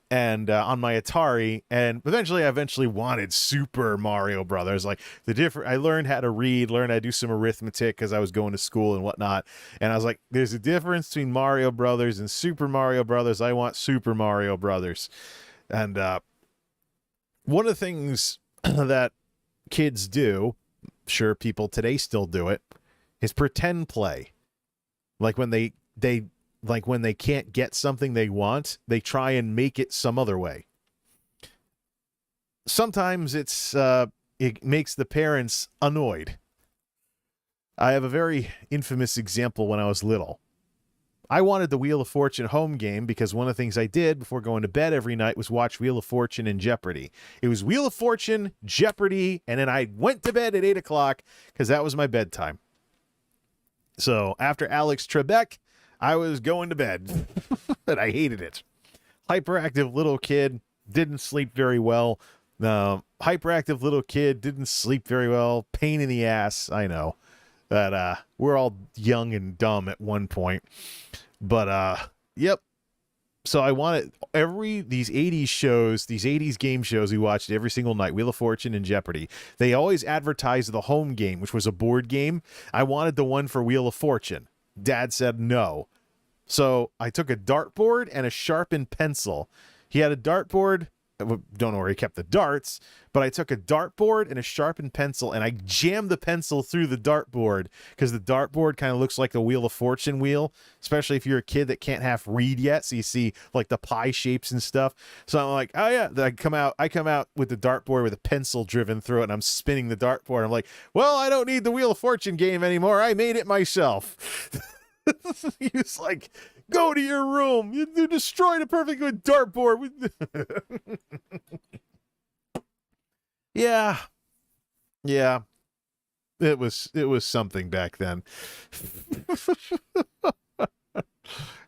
and on my Atari, and I eventually wanted Super Mario Brothers. Like I learned how to read, learned how to do some arithmetic because I was going to school and whatnot. And I was like, there's a difference between Mario Brothers and Super Mario Brothers. I want Super Mario Brothers. And one of the things that kids do, sure, people today still do it, is pretend play. Like when they can't get something they want, they try and make it some other way. Sometimes it makes the parents annoyed. I have a very infamous example when I was little. I wanted the Wheel of Fortune home game because one of the things I did before going to bed every night was watch Wheel of Fortune and Jeopardy. It was Wheel of Fortune, Jeopardy, and then I went to bed at 8 o'clock because that was my bedtime. So after Alex Trebek, I was going to bed, and I hated it. Hyperactive little kid, didn't sleep very well. Hyperactive little kid, didn't sleep very well. Pain in the ass, I know. But we're all young and dumb at one point. But, yep. So I wanted these 80s shows, these 80s game shows we watched every single night, Wheel of Fortune and Jeopardy. They always advertised the home game, which was a board game. I wanted the one for Wheel of Fortune. Dad said no. So I took a dartboard and a sharpened pencil. He had a dartboard. Don't know where he kept the darts, but I took a dartboard and a sharpened pencil and I jammed the pencil through the dartboard because the dartboard kind of looks like a Wheel of Fortune wheel, especially if you're a kid that can't half read yet. So you see like the pie shapes and stuff. So I'm like, oh yeah. Then I come out with the dartboard with a pencil driven through it and I'm spinning the dartboard. I'm like, well, I don't need the Wheel of Fortune game anymore. I made it myself. He was like, "Go to your room. You destroyed a perfect good dartboard." Yeah, yeah. It was something back then.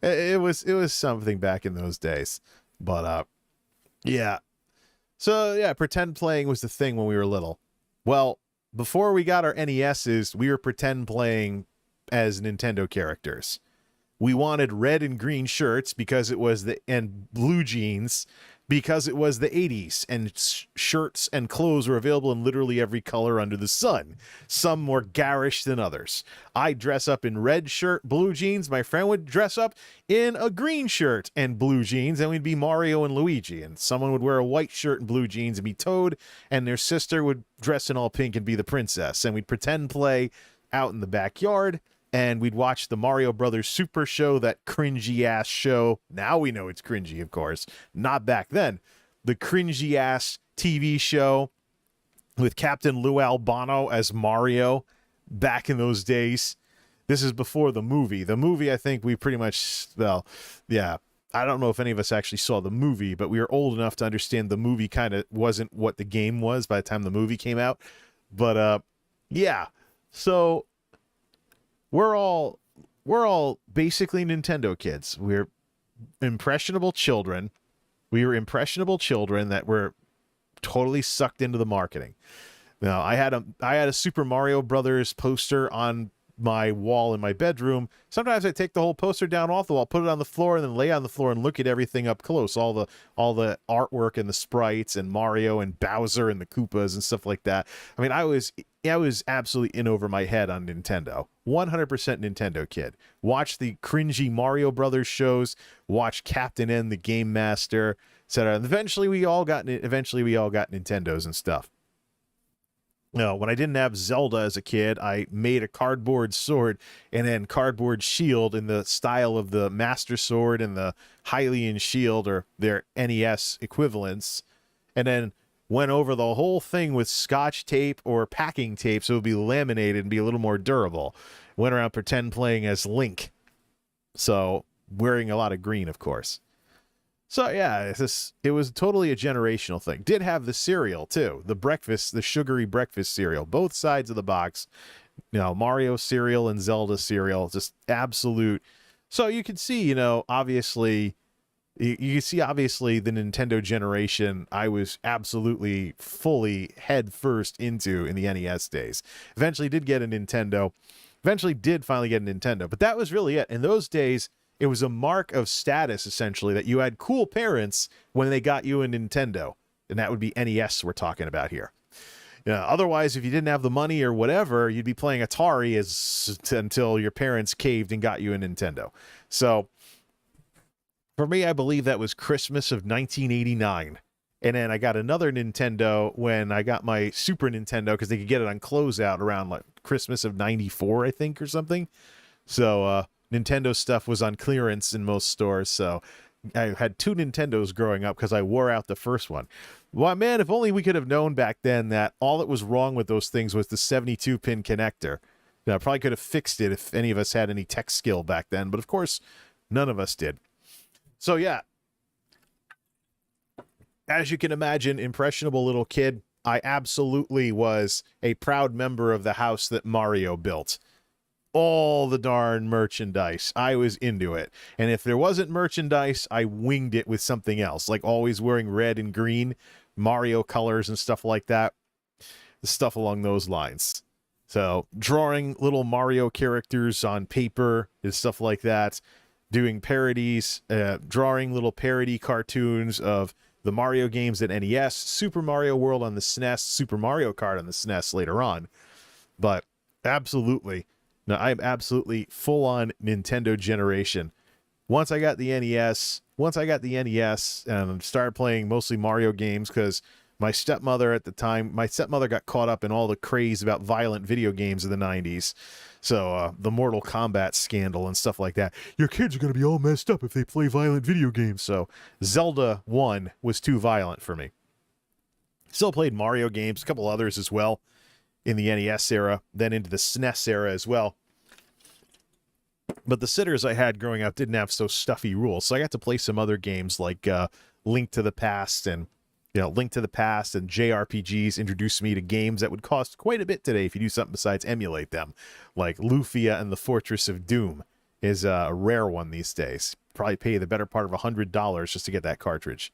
It was something back in those days. But yeah. So yeah, pretend playing was the thing when we were little. Well, before we got our NESs, we were pretend playing as Nintendo characters. We wanted red and green shirts because it was and blue jeans because it was the 80s, and shirts and clothes were available in literally every color under the sun, some more garish than others. I'd dress up in red shirt, blue jeans. My friend would dress up in a green shirt and blue jeans, and we'd be Mario and Luigi. And someone would wear a white shirt and blue jeans and be Toad, and their sister would dress in all pink and be the princess. And we'd pretend play out in the backyard, and we'd watch the Mario Brothers Super Show, that cringy-ass show. Now we know it's cringy, of course. Not back then. The cringy-ass TV show with Captain Lou Albano as Mario back in those days. This is before the movie. The movie, I think we pretty much, well, yeah. I don't know if any of us actually saw the movie, but we were old enough to understand the movie kind of wasn't what the game was by the time the movie came out. But, yeah. So we're all basically Nintendo kids. We're impressionable children. We were impressionable children that were totally sucked into the marketing. Now, I had a Super Mario Brothers poster on my wall in my bedroom. Sometimes I take the whole poster down off the wall, put it on the floor, and then lay on the floor and look at everything up close. All the artwork and the sprites and Mario and Bowser and the Koopas and stuff like that. I mean, I was absolutely in over my head on Nintendo. 100% Nintendo kid. Watch the cringy Mario Brothers shows. Watch Captain N, the Game Master, etc. And eventually we all got Nintendos and stuff. No, when I didn't have Zelda as a kid, I made a cardboard sword and then cardboard shield in the style of the Master Sword and the Hylian Shield, or their NES equivalents, and then went over the whole thing with Scotch tape or packing tape so it would be laminated and be a little more durable. Went around pretend playing as Link. So, wearing a lot of green, of course. So yeah, it was totally a generational thing. Did have the cereal too, the sugary breakfast cereal, both sides of the box. You know, Mario cereal and Zelda cereal, just absolute. So you can see, obviously, you can see obviously the Nintendo generation. I was absolutely fully head first into in the NES days. Eventually did get a Nintendo. Eventually did finally get a Nintendo, but that was really it. In those days, it was a mark of status, essentially, that you had cool parents when they got you a Nintendo. And that would be NES we're talking about here. Otherwise, if you didn't have the money or whatever, you'd be playing Atari until your parents caved and got you a Nintendo. So, for me, I believe that was Christmas of 1989. And then I got another Nintendo when I got my Super Nintendo, because they could get it on closeout around like Christmas of 94, I think, or something. So, Nintendo stuff was on clearance in most stores, so I had two Nintendos growing up because I wore out the first one. Well, man, if only we could have known back then that all that was wrong with those things was the 72-pin connector. I probably could have fixed it if any of us had any tech skill back then, but of course, none of us did. So yeah, as you can imagine, impressionable little kid, I absolutely was a proud member of the house that Mario built. All the darn merchandise. I was into it. And if there wasn't merchandise, I winged it with something else, like always wearing red and green, Mario colors and stuff like that. Stuff along those lines. So drawing little Mario characters on paper and stuff like that. Doing parodies, drawing little parody cartoons of the Mario games at NES, Super Mario World on the SNES, Super Mario Kart on the SNES later on. But absolutely. No, I'm absolutely full-on Nintendo generation. Once I got the NES and started playing mostly Mario games, because my stepmother got caught up in all the craze about violent video games in the 90s. So the Mortal Kombat scandal and stuff like that. Your kids are going to be all messed up if they play violent video games. So Zelda 1 was too violent for me. Still played Mario games, a couple others as well, in the NES era, then into the SNES era as well. But the sitters I had growing up didn't have so stuffy rules, so I got to play some other games like Link to the Past and JRPGs introduced me to games that would cost quite a bit today if you do something besides emulate them, like Lufia and the Fortress of Doom is a rare one these days. Probably pay the better part of $100 just to get that cartridge.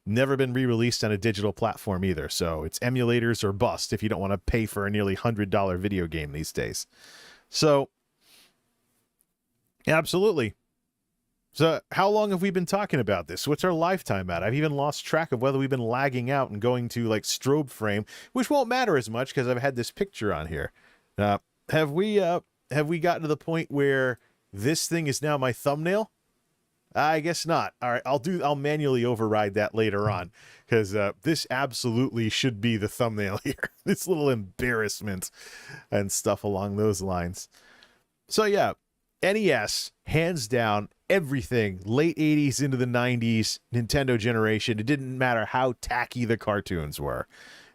Never been re-released on a digital platform either, so it's emulators or bust if you don't want to pay for a nearly $100 video game these days. So, absolutely. So how long have we been talking about this? What's our lifetime at? I've even lost track of whether we've been lagging out and going to like strobe frame, which won't matter as much because I've had this picture on here. Have we gotten to the point where this thing is now my thumbnail? I guess not. All right, I'll manually override that later on because this absolutely should be the thumbnail here. This little embarrassment and stuff along those lines. So yeah, NES, hands down, everything, late 80s into the 90s, Nintendo generation. It didn't matter how tacky the cartoons were.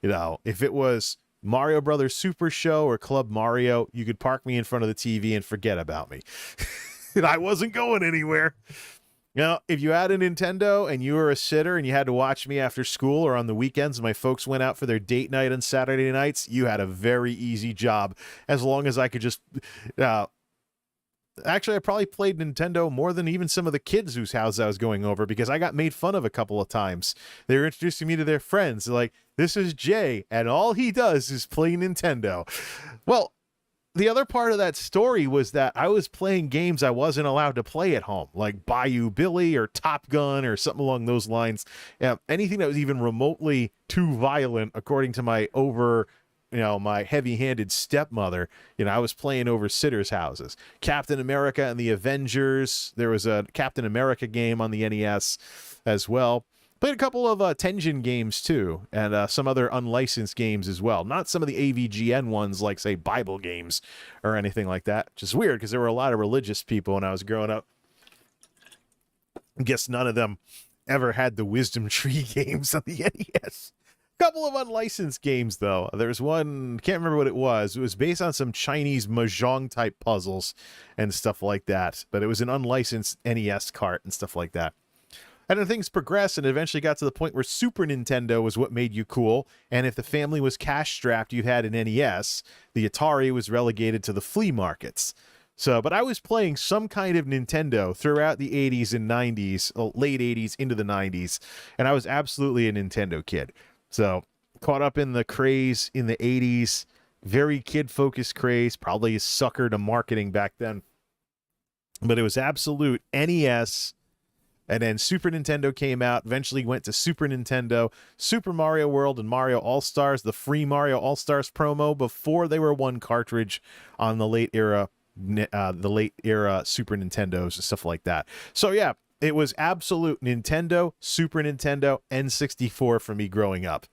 You know, if it was Mario Brothers Super Show or Club Mario, you could park me in front of the TV and forget about me. And I wasn't going anywhere. Now, if you had a Nintendo and you were a sitter and you had to watch me after school or on the weekends, my folks went out for their date night on Saturday nights, you had a very easy job as long as I could just... Actually, I probably played Nintendo more than even some of the kids whose house I was going over because I got made fun of a couple of times. They were introducing me to their friends. They're like, this is Jay, and all he does is play Nintendo. Well, the other part of that story was that I was playing games I wasn't allowed to play at home, like Bayou Billy or Top Gun or something along those lines. Anything that was even remotely too violent, according to my my heavy-handed stepmother, I was playing over sitters' houses. Captain America and the Avengers. There was a Captain America game on the NES as well. Played a couple of Tengen games, too, and some other unlicensed games as well. Not some of the AVGN ones, like, say, Bible games or anything like that. Which is weird, because there were a lot of religious people when I was growing up. I guess none of them ever had the Wisdom Tree games on the NES. Couple of unlicensed games, though. There's one, can't remember what it was. It was based on some Chinese mahjong-type puzzles and stuff like that. But it was an unlicensed NES cart and stuff like that. And then things progressed and eventually got to the point where Super Nintendo was what made you cool. And if the family was cash-strapped, you had an NES. The Atari was relegated to the flea markets. So, but I was playing some kind of Nintendo throughout the 80s and 90s, late 80s into the 90s. And I was absolutely a Nintendo kid. So, caught up in the craze in the 80s, very kid-focused craze, probably a sucker to marketing back then. But it was absolute NES, and then Super Nintendo came out, eventually went to Super Nintendo, Super Mario World and Mario All-Stars, the free Mario All-Stars promo before they were one cartridge on the late era Super Nintendos and stuff like that. So, yeah. It was absolute Nintendo, Super Nintendo, N64 for me growing up.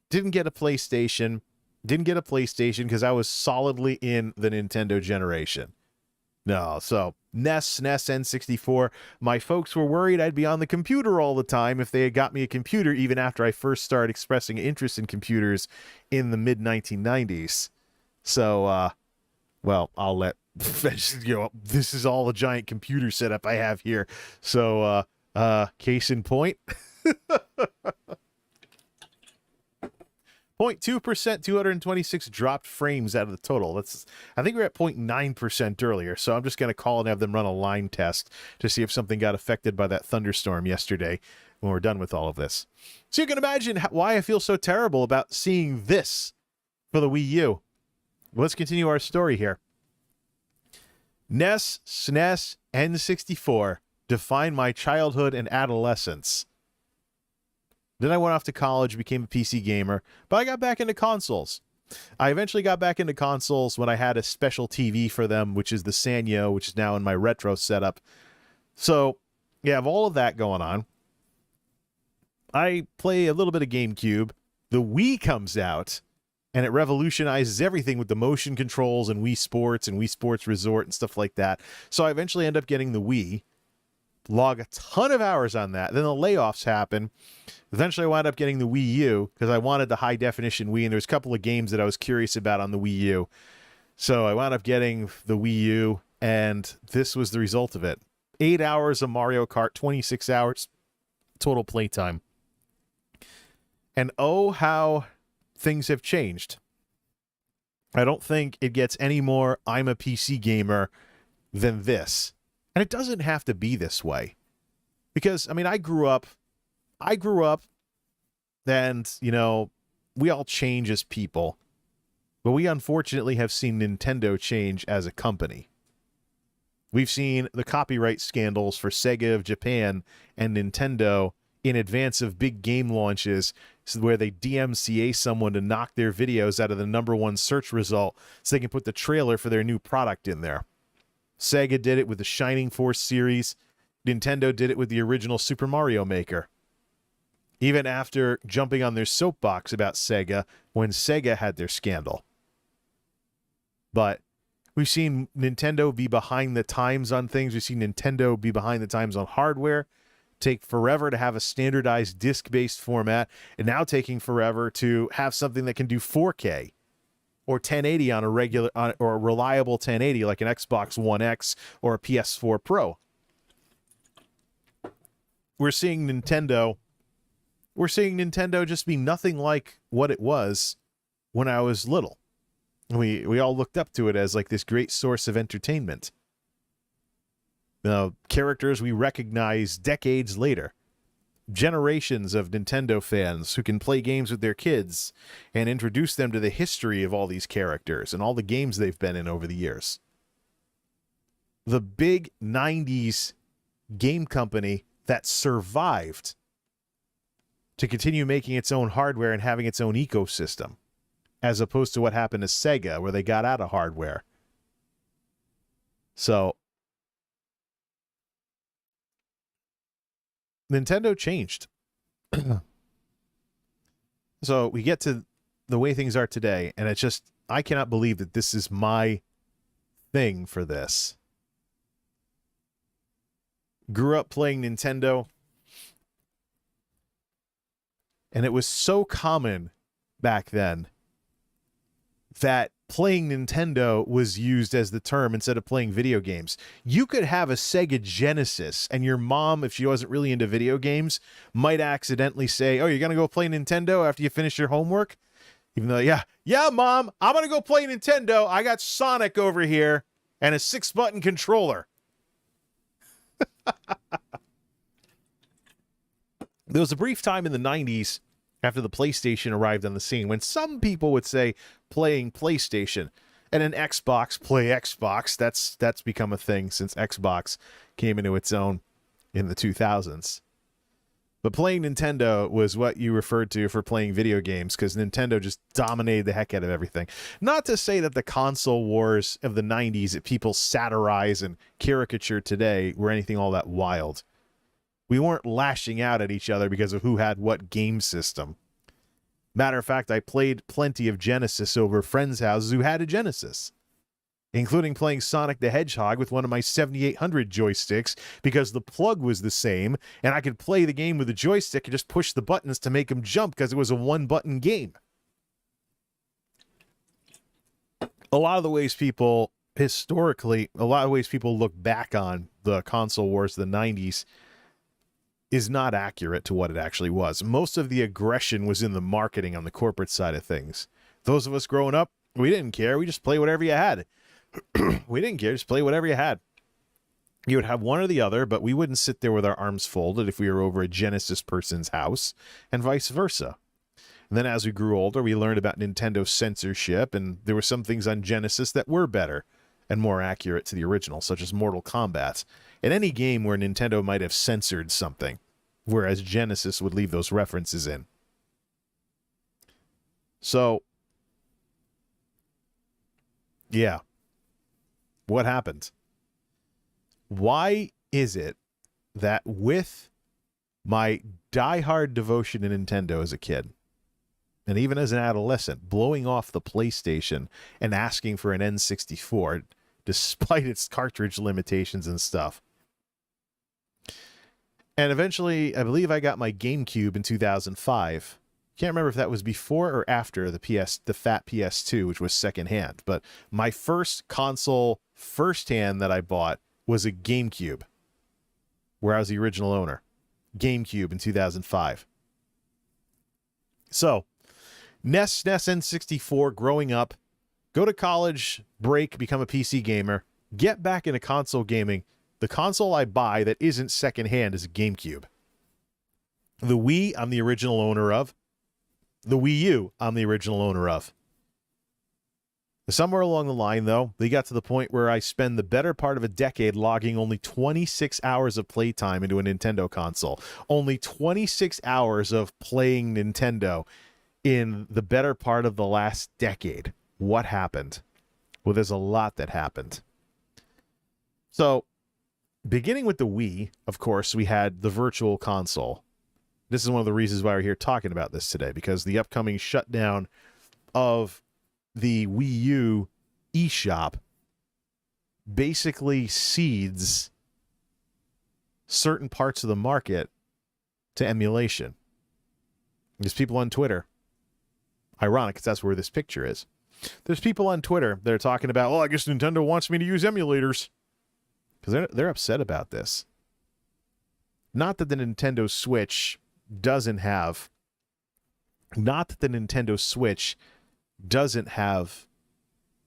Didn't get a PlayStation because I was solidly in the Nintendo generation. No, so NES, SNES, N64. My folks were worried I'd be on the computer all the time if they had got me a computer, even after I first started expressing interest in computers in the mid-1990s. So, well, I'll let... this is all a giant computer setup I have here. So, case in point. 0.2%, 226 dropped frames out of the total. I think we were at 0.9% earlier, so I'm just going to call and have them run a line test to see if something got affected by that thunderstorm yesterday when we're done with all of this. So you can imagine why I feel so terrible about seeing this for the Wii U. Let's continue our story here. NES, SNES, N64 defined my childhood and adolescence. Then I went off to college, became a PC gamer, but I got back into consoles. I eventually got back into consoles when I had a special TV for them, which is the Sanyo, which is now in my retro setup. So, you have all of that going on. I play a little bit of GameCube. The Wii comes out, and it revolutionizes everything with the motion controls and Wii Sports and Wii Sports Resort and stuff like that. So I eventually end up getting the Wii, log a ton of hours on that. Then the layoffs happen. Eventually I wound up getting the Wii U because I wanted the high-definition Wii, and there's a couple of games that I was curious about on the Wii U. So I wound up getting the Wii U, And this was the result of it. 8 hours of Mario Kart, 26 hours total playtime. And oh, how things have changed. I don't think it gets any more I'm a PC gamer than this. And it doesn't have to be this way. Because, I mean, I grew up, and, you know, we all change as people. But we unfortunately have seen Nintendo change as a company. We've seen the copyright scandals for Sega of Japan and Nintendo in advance of big game launches, where they DMCA someone to knock their videos out of the #1 search result so they can put the trailer for their new product in there. Sega did it with the Shining Force series. Nintendo did it with the original Super Mario Maker. Even after jumping on their soapbox about Sega when Sega had their scandal. But we've seen Nintendo be behind the times on things. We've seen Nintendo be behind the times on hardware. Take forever to have a standardized disc-based format, and now taking forever to have something that can do 4K or 1080 on a regular or a reliable 1080 like an Xbox One X or a PS4 Pro. We're seeing Nintendo just be nothing like what it was when I was little. We all looked up to it as like this great source of entertainment. Characters we recognize decades later. Generations of Nintendo fans who can play games with their kids and introduce them to the history of all these characters and all the games they've been in over the years. The big 90s game company that survived to continue making its own hardware and having its own ecosystem, as opposed to what happened to Sega, where they got out of hardware. So Nintendo changed. So we get to the way things are today, and it's just, I cannot believe that this is my thing for this. Grew up playing Nintendo, and it was so common back then that playing Nintendo was used as the term instead of playing video games. You could have a Sega Genesis, and your mom, if she wasn't really into video games, might accidentally say, "Oh, you're going to go play Nintendo after you finish your homework?" Even though, yeah, Mom, I'm going to go play Nintendo. I got Sonic over here and a 6-button controller. There was a brief time in the 90s after the PlayStation arrived on the scene when some people would say playing PlayStation and an Xbox, play Xbox. That's become a thing since Xbox came into its own in the 2000s. But playing Nintendo was what you referred to for playing video games, because Nintendo just dominated the heck out of everything. Not to say that the console wars of the 90s that people satirize and caricature today were anything all that wild. We weren't lashing out at each other because of who had what game system. Matter of fact, I played plenty of Genesis over friends' houses who had a Genesis, including playing Sonic the Hedgehog with one of my 7800 joysticks because the plug was the same, and I could play the game with the joystick and just push the buttons to make them jump because it was a one-button game. A lot of the ways people look back on the console wars of the 90s is not accurate to what it actually was. Most of the aggression was in the marketing on the corporate side of things. Those of us growing up, we didn't care. We just play whatever you had. We didn't care. Just play whatever you had. You would have one or the other, but we wouldn't sit there with our arms folded if we were over a Genesis person's house, and vice versa. And then as we grew older, we learned about Nintendo censorship, and there were some things on Genesis that were better and more accurate to the original, such as Mortal Kombat. In any game where Nintendo might have censored something, whereas Genesis would leave those references in. So, yeah. What happened? Why is it that with my diehard devotion to Nintendo as a kid, and even as an adolescent, blowing off the PlayStation and asking for an N64, despite its cartridge limitations and stuff. And eventually, I believe I got my GameCube in 2005. Can't remember if that was before or after the fat PS2, which was secondhand. But my first console firsthand that I bought was a GameCube, where I was the original owner. GameCube in 2005. So, NES, N64, growing up, go to college, break, become a PC gamer, get back into console gaming. The console I buy that isn't secondhand is a GameCube. The Wii, I'm the original owner of. The Wii U, I'm the original owner of. Somewhere along the line, though, they got to the point where I spend the better part of a decade logging only 26 hours of playtime into a Nintendo console. Only 26 hours of playing Nintendo in the better part of the last decade. What happened? Well, there's a lot that happened. So, beginning with the Wii, of course, we had the Virtual Console. This is one of the reasons why we're here talking about this today, because the upcoming shutdown of the Wii U eShop basically cedes certain parts of the market to emulation. There's people on Twitter. Ironic, because that's where this picture is. There's people on Twitter that are talking about, oh, I guess Nintendo wants me to use emulators. Because they're upset about this. Not that the Nintendo Switch doesn't have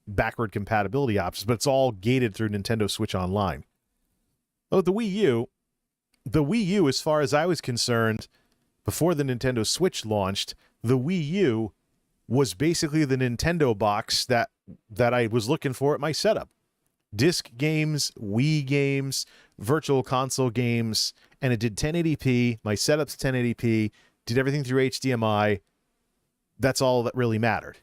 backward compatibility options, but it's all gated through Nintendo Switch Online. Oh, the Wii U, as far as I was concerned, before the Nintendo Switch launched, the Wii U was basically the Nintendo box that I was looking for at my setup. Disc games, Wii games, Virtual Console games, and it did 1080p. My setup's 1080p, did everything through HDMI. That's all that really mattered.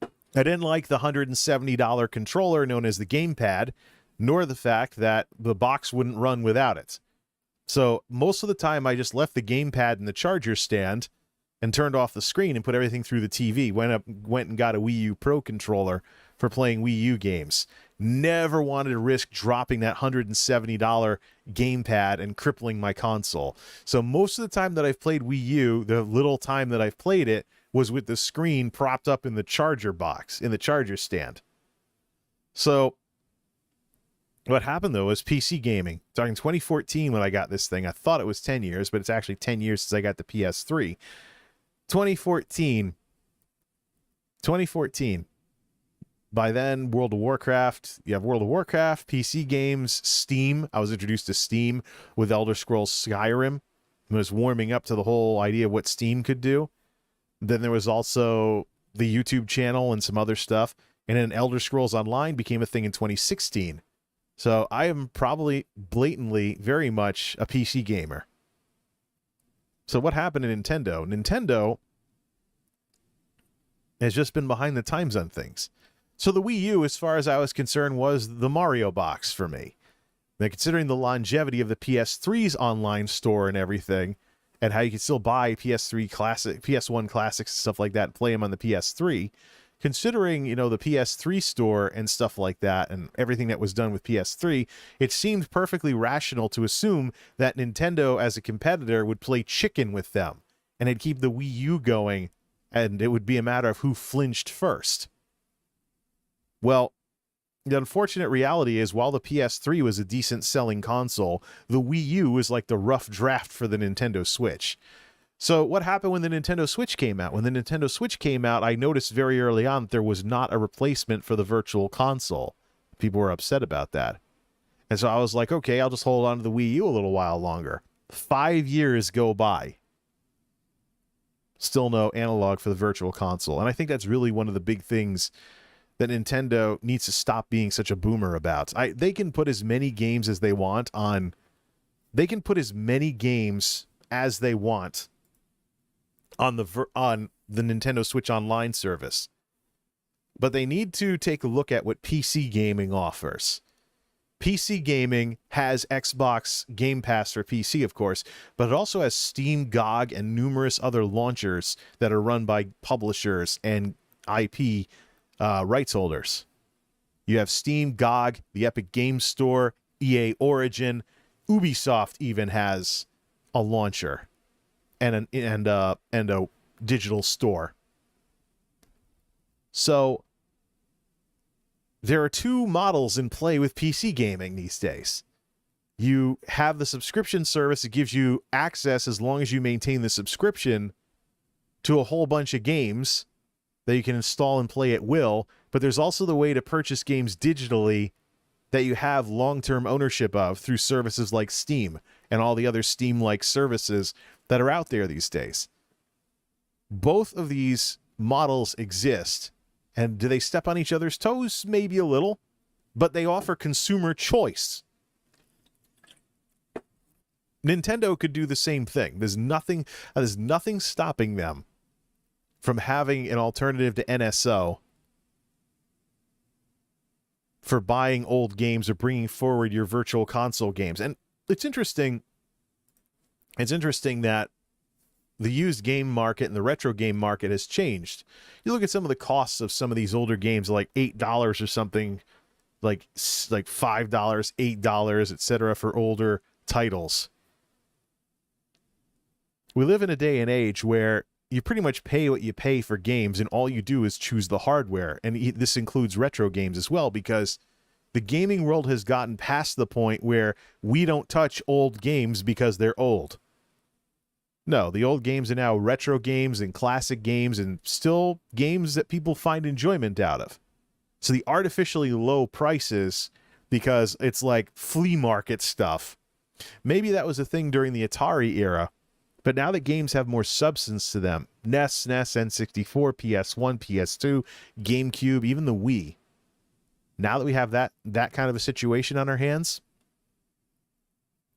I didn't like the $170 controller known as the gamepad, nor the fact that the box wouldn't run without it. So most of the time, I just left the gamepad in the charger stand and turned off the screen and put everything through the TV. Went and got a Wii U Pro controller for playing Wii U games. Never wanted to risk dropping that $170 gamepad and crippling my console. So most of the time that I've played Wii U, the little time that I've played it, was with the screen propped up in the charger box, in the charger stand. So what happened, though, was PC gaming. Starting 2014 when I got this thing. I thought it was 10 years, but it's actually 10 years since I got the PS3. 2014. By then, World of Warcraft. You have World of Warcraft, PC games, Steam. I was introduced to Steam with Elder Scrolls Skyrim. I was warming up to the whole idea of what Steam could do. Then there was also the YouTube channel and some other stuff. And then Elder Scrolls Online became a thing in 2016. So I am probably blatantly very much a PC gamer. So what happened to Nintendo? Nintendo has just been behind the times on things. So the Wii U, as far as I was concerned, was the Mario box for me. Now, considering the longevity of the PS3's online store and everything, and how you can still buy PS3 classic, PS1 classics and stuff like that and play them on the PS3, considering, you know, the PS3 store and stuff like that and everything that was done with PS3, it seemed perfectly rational to assume that Nintendo as a competitor would play chicken with them and it'd keep the Wii U going, and it would be a matter of who flinched first. Well, the unfortunate reality is, while the PS3 was a decent selling console, the Wii U was like the rough draft for the Nintendo Switch. So what happened when the Nintendo Switch came out? When the Nintendo Switch came out, I noticed very early on that there was not a replacement for the Virtual Console. People were upset about that. And so I was like, okay, I'll just hold on to the Wii U a little while longer. 5 years go by. Still no analog for the Virtual Console. And I think that's really one of the big things that Nintendo needs to stop being such a boomer about. They can put as many games as they want on... They can put as many games as they want on the Nintendo Switch Online service. But they need to take a look at what PC gaming offers. PC gaming has Xbox Game Pass for PC, of course, but it also has Steam, GOG, and numerous other launchers that are run by publishers and IP rights holders. You have Steam, GOG, the Epic Games Store, EA Origin, Ubisoft even has a launcher. and a digital store. So there are two models in play with PC gaming these days. You have the subscription service that gives you access, as long as you maintain the subscription, to a whole bunch of games that you can install and play at will. But there's also the way to purchase games digitally that you have long-term ownership of through services like Steam and all the other Steam-like services that are out there these days. Both of these models exist. And do they step on each other's toes? Maybe a little. But they offer consumer choice. Nintendo could do the same thing. There's nothing stopping them from having an alternative to NSO for buying old games or bringing forward your virtual console games. And it's interesting that the used game market and the retro game market has changed. You look at some of the costs of some of these older games, like $8 or something, like $5, $8, etc., for older titles. We live in a day and age where you pretty much pay what you pay for games, and all you do is choose the hardware. And this includes retro games as well, because the gaming world has gotten past the point where we don't touch old games because they're old. No, the old games are now retro games and classic games, and still games that people find enjoyment out of. So the artificially low prices, because it's like flea market stuff. Maybe that was a thing during the Atari era, but now that games have more substance to them, NES, SNES, N64, PS1, PS2, GameCube, even the Wii. Now that we have that kind of a situation on our hands,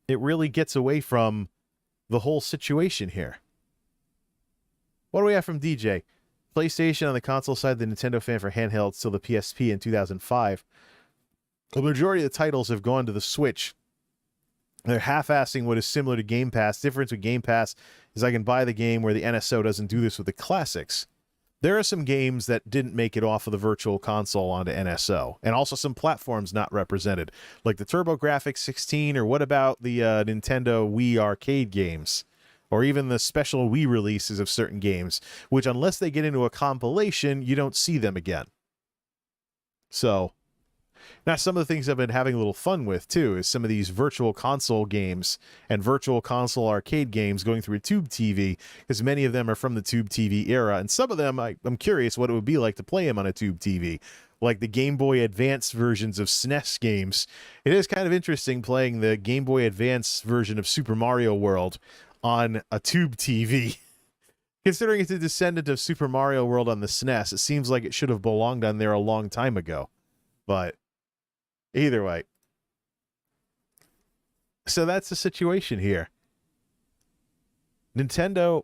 it really gets away from the whole situation here. What do we have from DJ? PlayStation on the console side, the Nintendo fan for handhelds till the PSP in 2005. The majority of the titles have gone to the Switch. They're half-assing what is similar to Game Pass. Difference with Game Pass is I can buy the game where the NSO doesn't do this with the classics. There are some games that didn't make it off of the virtual console onto NSO, and also some platforms not represented, like the TurboGrafx 16, or what about the Nintendo Wii arcade games, or even the special Wii releases of certain games, which unless they get into a compilation, you don't see them again. So now, some of the things I've been having a little fun with, too, is some of these virtual console games and virtual console arcade games going through a tube TV, because many of them are from the tube TV era, and some of them, I'm curious what it would be like to play them on a tube TV, like the Game Boy Advance versions of SNES games. It is kind of interesting playing the Game Boy Advance version of Super Mario World on a tube TV. Considering it's a descendant of Super Mario World on the SNES, it seems like it should have belonged on there a long time ago. But either way. So that's the situation here. Nintendo,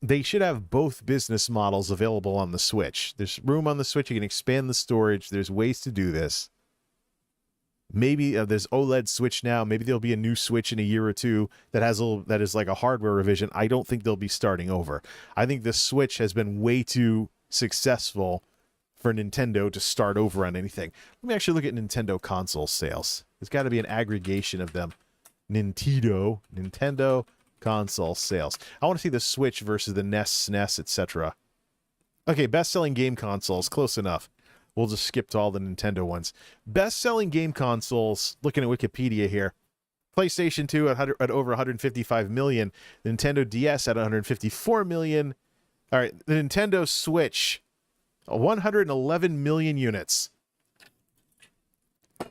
they should have both business models available on the Switch. There's room on the Switch. You can expand the storage. There's ways to do this. Maybe there's OLED Switch now. Maybe there'll be a new Switch in a year or two that is like a hardware revision. I don't think they'll be starting over. I think the Switch has been way too successful for Nintendo to start over on anything. Let me actually look at Nintendo console sales. There's got to be an aggregation of them. Nintendo console sales. I want to see the Switch versus the NES, SNES, etc. Okay, best-selling game consoles. Close enough. We'll just skip to all the Nintendo ones. Best-selling game consoles, looking at Wikipedia here. PlayStation 2 at over 155 million. The Nintendo DS at 154 million. All right, the Nintendo Switch, 111 million units.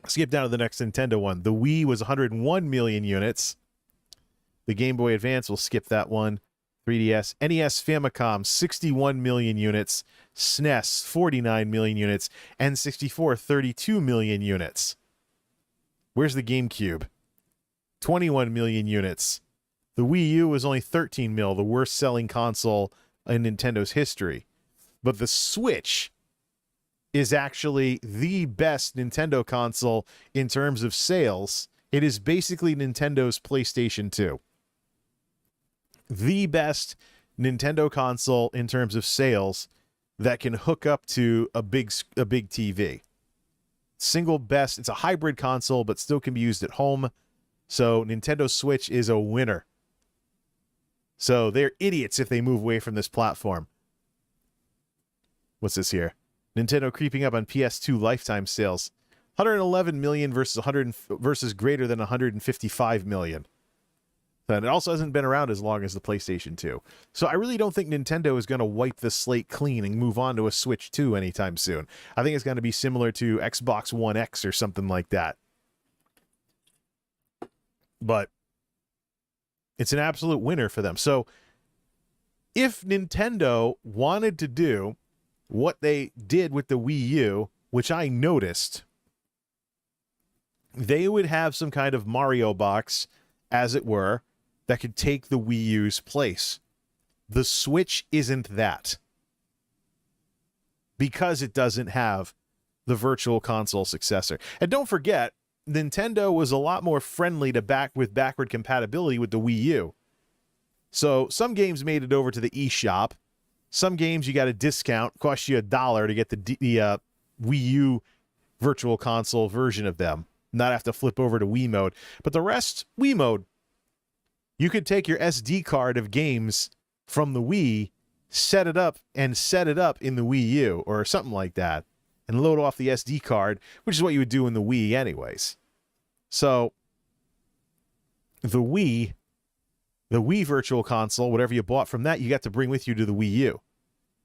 Skip down to the next Nintendo one. The Wii was 101 million units. The Game Boy Advance, we'll skip that one. 3DS. NES Famicom, 61 million units. SNES, 49 million units. N64, 32 million units. Where's the GameCube? 21 million units. The Wii U was only 13 mil, the worst selling console in Nintendo's history. But the Switch is actually the best Nintendo console in terms of sales. It is basically Nintendo's PlayStation 2. The best Nintendo console in terms of sales that can hook up to a big TV. Single best. It's a hybrid console, but still can be used at home. So Nintendo Switch is a winner. So they're idiots if they move away from this platform. What's this here? Nintendo creeping up on PS2 lifetime sales. 111 million versus greater than 155 million. And it also hasn't been around as long as the PlayStation 2. So I really don't think Nintendo is going to wipe the slate clean and move on to a Switch 2 anytime soon. I think it's going to be similar to Xbox One X or something like that. But it's an absolute winner for them. So if Nintendo wanted to do what they did with the Wii U, which I noticed, they would have some kind of Mario box, as it were, that could take the Wii U's place. The Switch isn't that, because it doesn't have the Virtual Console successor. And don't forget, Nintendo was a lot more friendly to backward compatibility with the Wii U. So some games made it over to the eShop. Some games you got a discount, cost you $1 to get the Wii U Virtual Console version of them, not have to flip over to Wii mode. But the rest, Wii mode. You could take your SD card of games from the Wii, set it up in the Wii U or something like that, and load off the SD card, which is what you would do in the Wii anyways. So the Wii Virtual Console, whatever you bought from that, you got to bring with you to the Wii U.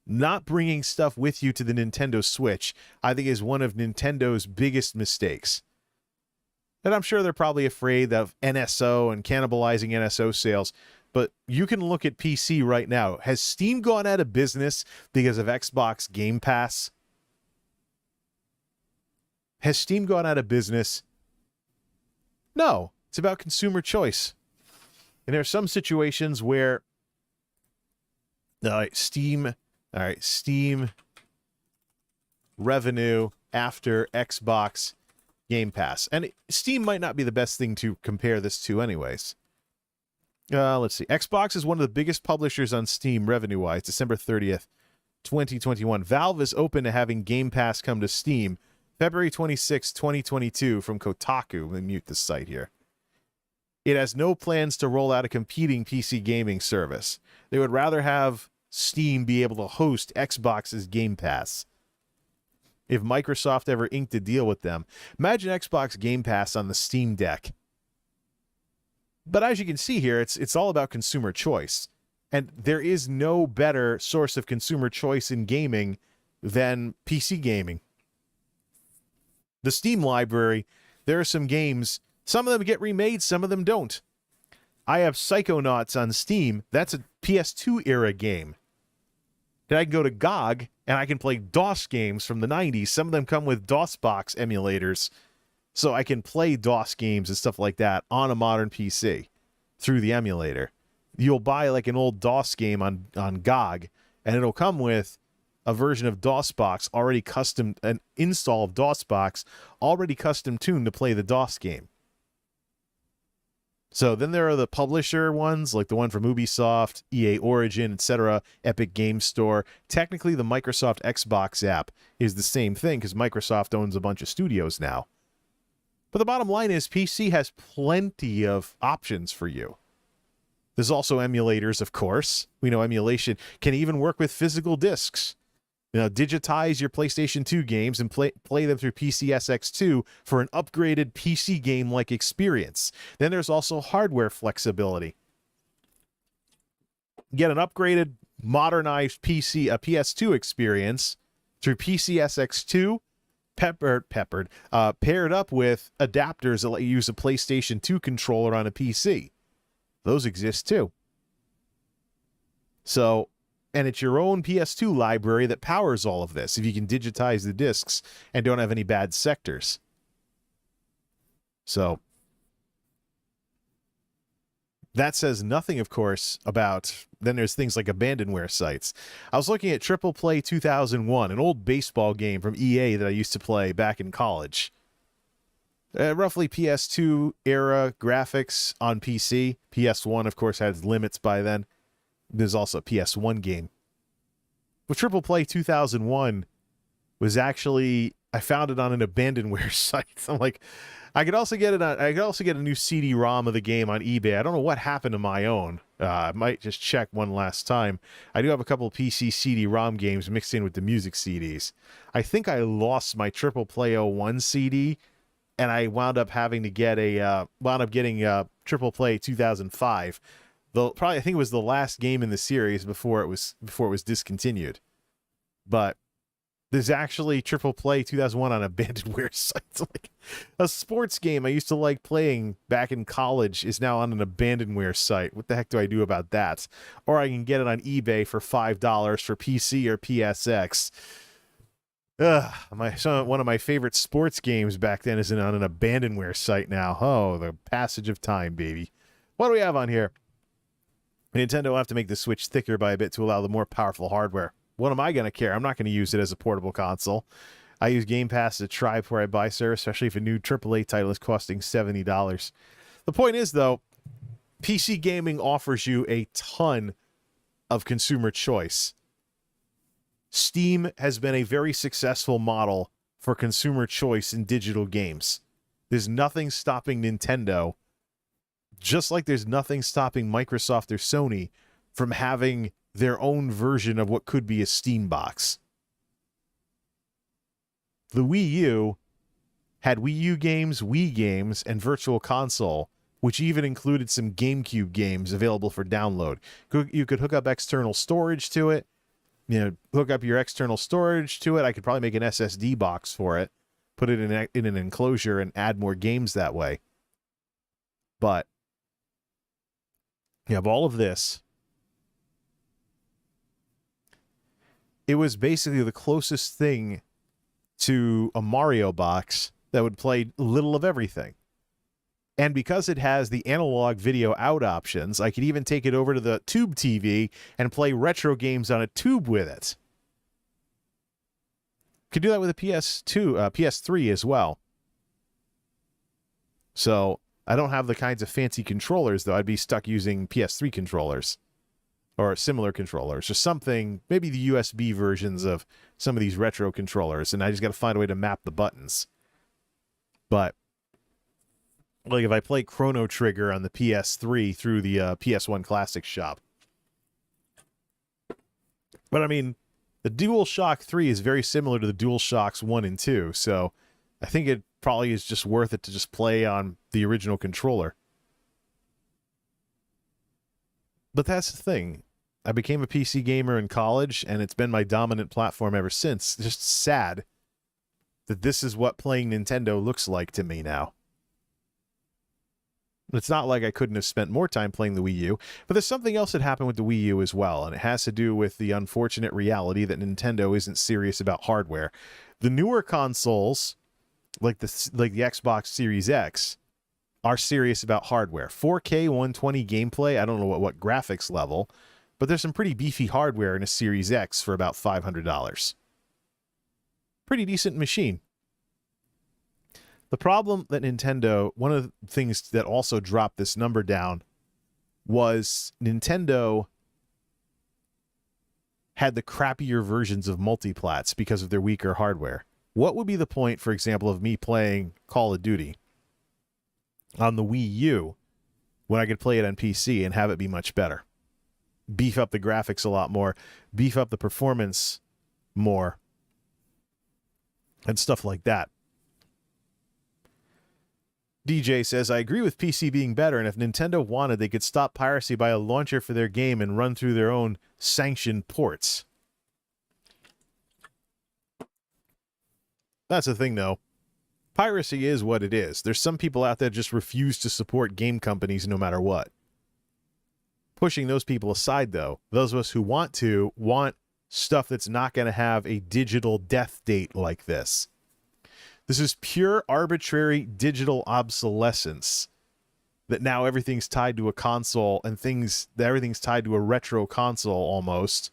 Not bringing stuff with you to the Nintendo Switch, I think, is one of Nintendo's biggest mistakes. And I'm sure they're probably afraid of NSO and cannibalizing NSO sales. But you can look at PC right now. Has Steam gone out of business because of Xbox Game Pass? Has Steam gone out of business? No. It's about consumer choice. And there are some situations where Steam revenue after Xbox Game Pass. And Steam might not be the best thing to compare this to anyways. Let's see. Xbox is one of the biggest publishers on Steam revenue-wise, December 30th, 2021. Valve is open to having Game Pass come to Steam, February 26, 2022, from Kotaku. Let me mute this site here. It has no plans to roll out a competing PC gaming service. They would rather have Steam be able to host Xbox's Game Pass. If Microsoft ever inked a deal with them, imagine Xbox Game Pass on the Steam Deck. But as you can see here, it's all about consumer choice. And there is no better source of consumer choice in gaming than PC gaming. The Steam library, there are some games, some of them get remade, some of them don't. I have Psychonauts on Steam. That's a PS2 era game. Then I can go to GOG and I can play DOS games from the 90s. Some of them come with DOSBox emulators. So I can play DOS games and stuff like that on a modern PC through the emulator. You'll buy like an old DOS game on GOG, and it'll come with a version of DOSBox already custom, an install of DOSBox already custom tuned to play the DOS game. So then there are the publisher ones, like the one from Ubisoft, EA Origin, etc., Epic Games Store. Technically, the Microsoft Xbox app is the same thing because Microsoft owns a bunch of studios now. But the bottom line is PC has plenty of options for you. There's also emulators, of course. We know emulation can even work with physical discs. You know, digitize your PlayStation 2 games and play them through PCSX2 for an upgraded PC game-like experience. Then there's also hardware flexibility. Get an upgraded, modernized PS2 experience through PCSX2, paired up with adapters that let you use a PlayStation 2 controller on a PC. Those exist too. So, and it's your own PS2 library that powers all of this, if you can digitize the discs and don't have any bad sectors. So, that says nothing, of course, about, then there's things like abandonware sites. I was looking at Triple Play 2001, an old baseball game from EA that I used to play back in college. Roughly PS2 era graphics on PC. PS1, of course, had limits by then. There's also a PS1 game. But Triple Play 2001 was actually, I found it on an abandonware site. I'm like, I could also get a new CD-ROM of the game on eBay. I don't know what happened to my own. I might just check one last time. I do have a couple of PC CD-ROM games mixed in with the music CDs. I think I lost my Triple Play 01 CD, and I wound up having to get getting Triple Play 2005. I think it was the last game in the series before it was discontinued. But there's actually Triple Play 2001 on abandonware sites. Like a sports game I used to like playing back in college is now on an abandonware site. What the heck do I do about that? Or I can get it on eBay for $5 for PC or PSX. One of my favorite sports games back then is on an abandonware site now. Oh, the passage of time, baby. What do we have on here? Nintendo will have to make the Switch thicker by a bit to allow the more powerful hardware. What am I going to care? I'm not going to use it as a portable console. I use Game Pass as a try before I buy service, especially if a new AAA title is costing $70. The point is, though, PC gaming offers you a ton of consumer choice. Steam has been a very successful model for consumer choice in digital games. There's nothing stopping Nintendo, just like there's nothing stopping Microsoft or Sony from having their own version of what could be a Steam box. The Wii U had Wii U games, Wii games, and Virtual Console, which even included some GameCube games available for download. You could hook up external storage to it. Hook up your external storage to it. I could probably make an SSD box for it, put it in an enclosure, and add more games that way. But you have all of this. It was basically the closest thing to a Mario box that would play little of everything. And because it has the analog video out options, I could even take it over to the tube TV and play retro games on a tube with it. Could do that with a PS3 as well. So I don't have the kinds of fancy controllers, though. I'd be stuck using PS3 controllers or similar controllers or something, maybe the USB versions of some of these retro controllers, and I just got to find a way to map the buttons. But like if I play Chrono Trigger on the PS3 through the PS1 Classic shop. But I mean, the DualShock 3 is very similar to the DualShocks 1 and 2, so I think it probably is just worth it to just play on the original controller. But that's the thing. I became a PC gamer in college, and it's been my dominant platform ever since. It's just sad that this is what playing Nintendo looks like to me now. It's not like I couldn't have spent more time playing the Wii U, but there's something else that happened with the Wii U as well, and it has to do with the unfortunate reality that Nintendo isn't serious about hardware. The newer consoles, like the Xbox Series X, are serious about hardware. 4K 120 gameplay, I don't know what graphics level, but there's some pretty beefy hardware in a Series X for about $500. Pretty decent machine. The problem that Nintendo, one of the things that also dropped this number down was Nintendo had the crappier versions of multiplats because of their weaker hardware. What would be the point, for example, of me playing Call of Duty on the Wii U when I could play it on PC and have it be much better? Beef up the graphics a lot more, beef up the performance more, and stuff like that. DJ says, I agree with PC being better, and if Nintendo wanted, they could stop piracy by a launcher for their game and run through their own sanctioned ports. That's the thing, though. Piracy is what it is. There's some people out there that just refuse to support game companies no matter what. Pushing those people aside, though, those of us who want stuff that's not going to have a digital death date like this. This is pure arbitrary digital obsolescence. That now everything's tied to a console and everything's tied to a retro console almost.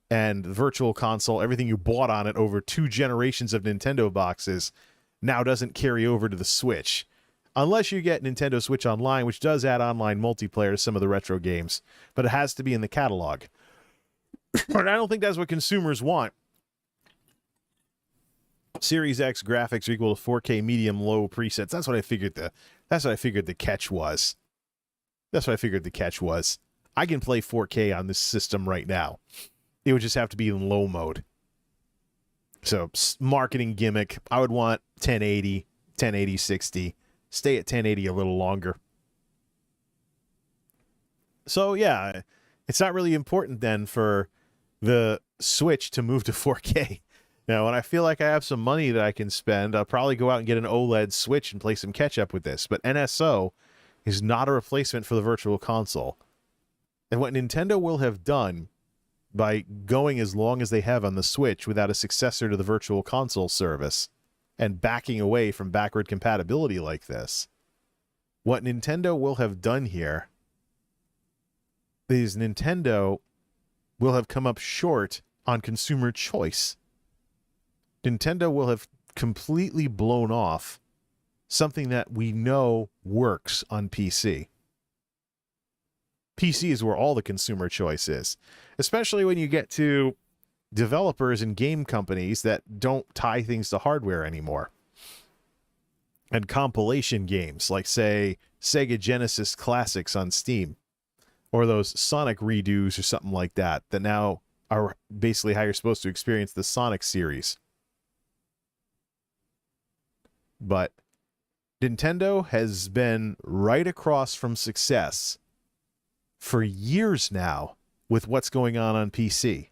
And the virtual console, everything you bought on it over 2 generations of Nintendo boxes now doesn't carry over to the Switch. Unless you get Nintendo Switch Online, which does add online multiplayer to some of the retro games. But it has to be in the catalog. But I don't think that's what consumers want. Series X graphics are equal to 4K medium low presets. That's what I figured the catch was. That's what I figured the catch was. I can play 4K on this system right now. It would just have to be in low mode. So, marketing gimmick, I would want 1080, 1080, 60. Stay at 1080 a little longer. So, yeah, it's not really important then for the Switch to move to 4K. Now, when I feel like I have some money that I can spend, I'll probably go out and get an OLED Switch and play some catch-up with this. But NSO is not a replacement for the Virtual Console. And what Nintendo will have done by going as long as they have on the Switch without a successor to the Virtual Console service and backing away from backward compatibility like this, what Nintendo will have done here is Nintendo will have come up short on consumer choice. Nintendo will have completely blown off something that we know works on PC. PC is where all the consumer choice is, especially when you get to developers and game companies that don't tie things to hardware anymore. And compilation games like, say, Sega Genesis Classics on Steam, or those Sonic redos or something like that, that now are basically how you're supposed to experience the Sonic series. But Nintendo has been right across from success for years now with what's going on PC.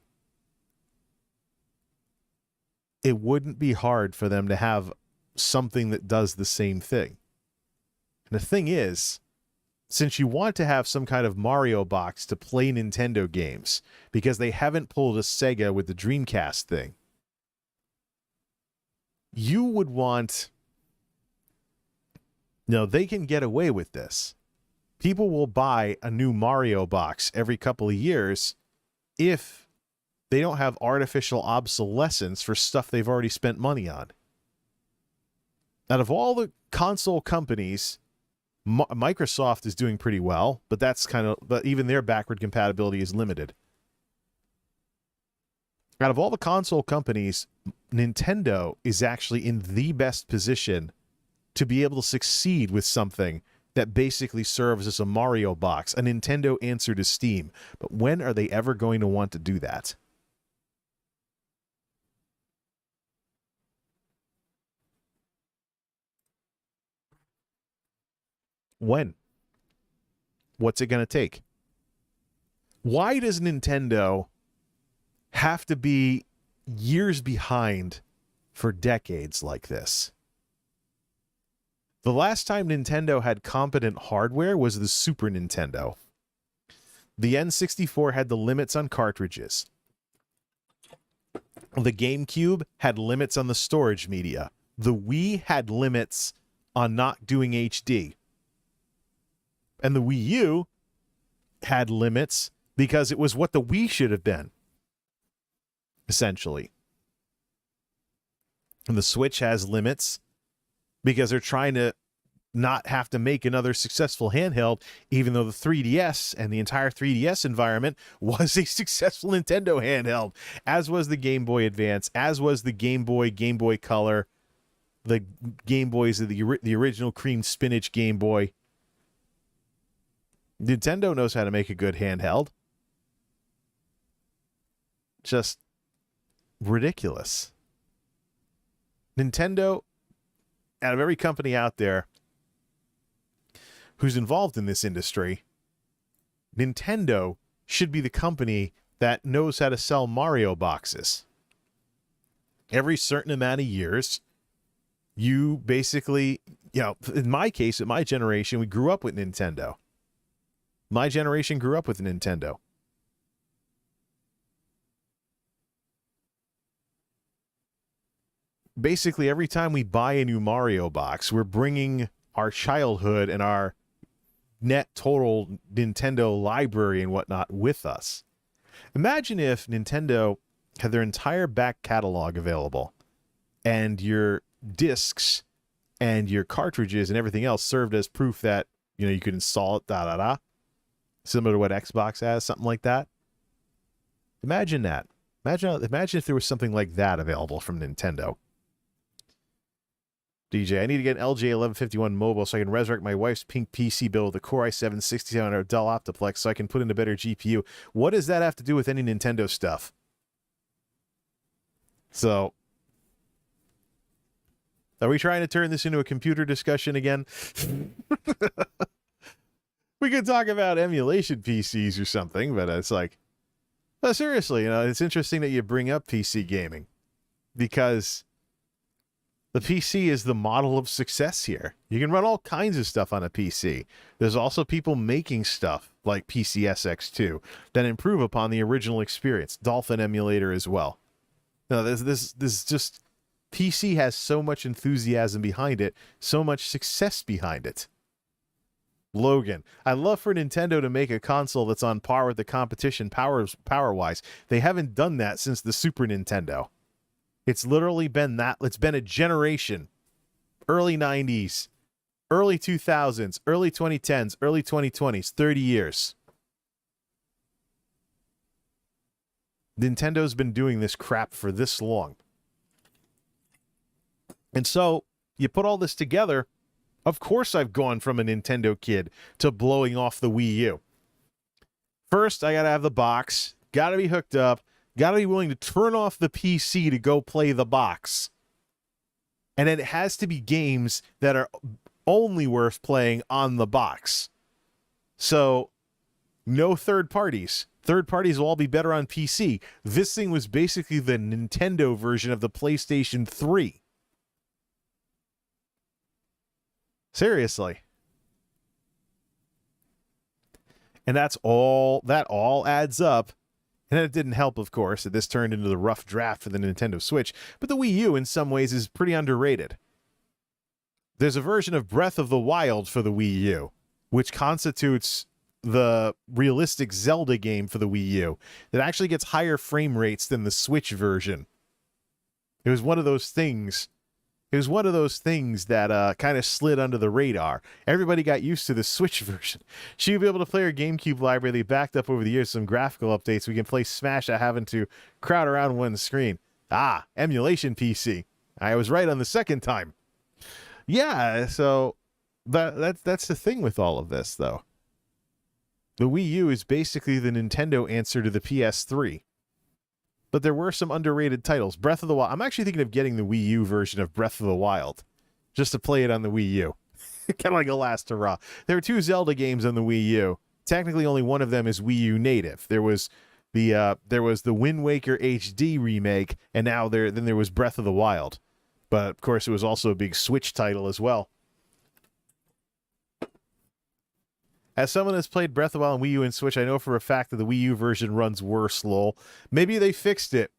It wouldn't be hard for them to have something that does the same thing. And the thing is, since you want to have some kind of Mario box to play Nintendo games, because they haven't pulled a Sega with the Dreamcast thing, you would want... No, they can get away with this. People will buy a new Mario box every couple of years if they don't have artificial obsolescence for stuff they've already spent money on. Out of all the console companies, Microsoft is doing pretty well, but but even their backward compatibility is limited. Out of all the console companies, Nintendo is actually in the best position to be able to succeed with something that basically serves as a Mario box, a Nintendo answer to Steam. But when are they ever going to want to do that? When? What's it going to take? Why does Nintendo have to be years behind for decades like this? The last time Nintendo had competent hardware was the Super Nintendo. The N64 had the limits on cartridges. The GameCube had limits on the storage media. The Wii had limits on not doing HD. And the Wii U had limits because it was what the Wii should have been, essentially. And the Switch has limits because they're trying to not have to make another successful handheld, even though the 3DS and the entire 3DS environment was a successful Nintendo handheld, as was the Game Boy Advance, as was the Game Boy, Game Boy Color, the Game Boys of the original cream spinach Game Boy. Nintendo knows how to make a good handheld. Just ridiculous. Nintendo, out of every company out there who's involved in this industry, Nintendo should be the company that knows how to sell Mario boxes. Every certain amount of years, you basically, in my case, in my generation, we grew up with Nintendo. My generation grew up with Nintendo. Basically, every time we buy a new Mario box, we're bringing our childhood and our net total Nintendo library and whatnot with us. Imagine if Nintendo had their entire back catalog available and your discs and your cartridges and everything else served as proof that, you could install it, similar to what Xbox has, something like that. Imagine that. Imagine if there was something like that available from Nintendo. DJ, I need to get an LJ 1151 mobile so I can resurrect my wife's pink PC build with a Core i7 6700 Dell Optiplex so I can put in a better GPU. What does that have to do with any Nintendo stuff? So, are we trying to turn this into a computer discussion again? We could talk about emulation PCs or something, but it's like, well, seriously, it's interesting that you bring up PC gaming because the PC is the model of success here. You can run all kinds of stuff on a PC. There's also people making stuff like PCSX2 that improve upon the original experience. Dolphin emulator as well. No, this just PC has so much enthusiasm behind it, so much success behind it. Logan, I'd love for Nintendo to make a console that's on par with the competition power-wise. They haven't done that since the Super Nintendo. It's literally been that. It's been a generation. Early 90s, early 2000s, early 2010s, early 2020s, 30 years. Nintendo's been doing this crap for this long. And so, you put all this together, of course I've gone from a Nintendo kid to blowing off the Wii U. First, I gotta have the box, gotta be hooked up, gotta be willing to turn off the PC to go play the box. And then it has to be games that are only worth playing on the box. So, no third parties. Third parties will all be better on PC. This thing was basically the Nintendo version of the PlayStation 3. Seriously. And that all adds up. And it didn't help, of course, that this turned into the rough draft for the Nintendo Switch. But the Wii U, in some ways, is pretty underrated. There's a version of Breath of the Wild for the Wii U, which constitutes the realistic Zelda game for the Wii U that actually gets higher frame rates than the Switch version. It was one of those things. It was one of those things that kind of slid under the radar. Everybody got used to the Switch version. She'll be able to play her GameCube library they backed up over the years, some graphical updates. We can play Smash without having to crowd around one screen. Ah, emulation PC. I was right on the second time. Yeah, so that's the thing with all of this, though. The Wii U is basically the Nintendo answer to the PS3. But there were some underrated titles. Breath of the Wild. I'm actually thinking of getting the Wii U version of Breath of the Wild just to play it on the Wii U. Kind of like a last hurrah. There were 2 Zelda games on the Wii U. Technically, only one of them is Wii U native. There was the Wind Waker HD remake, and now there was Breath of the Wild. But of course, it was also a big Switch title as well. As someone that's played Breath of the Wild on Wii U and Switch, I know for a fact that the Wii U version runs worse, lol. Maybe they fixed it,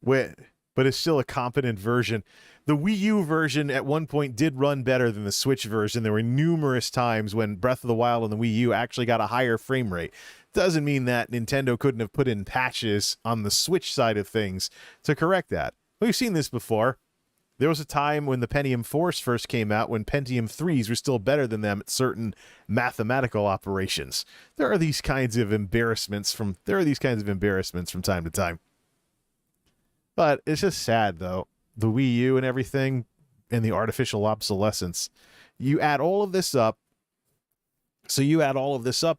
but it's still a competent version. The Wii U version at one point did run better than the Switch version. There were numerous times when Breath of the Wild on the Wii U actually got a higher frame rate. Doesn't mean that Nintendo couldn't have put in patches on the Switch side of things to correct that. We've seen this before. There was a time when the Pentium 4s first came out when Pentium 3s were still better than them at certain mathematical operations. There are these kinds of embarrassments from time to time. But it's just sad, though. The Wii U and everything and the artificial obsolescence. You add all of this up.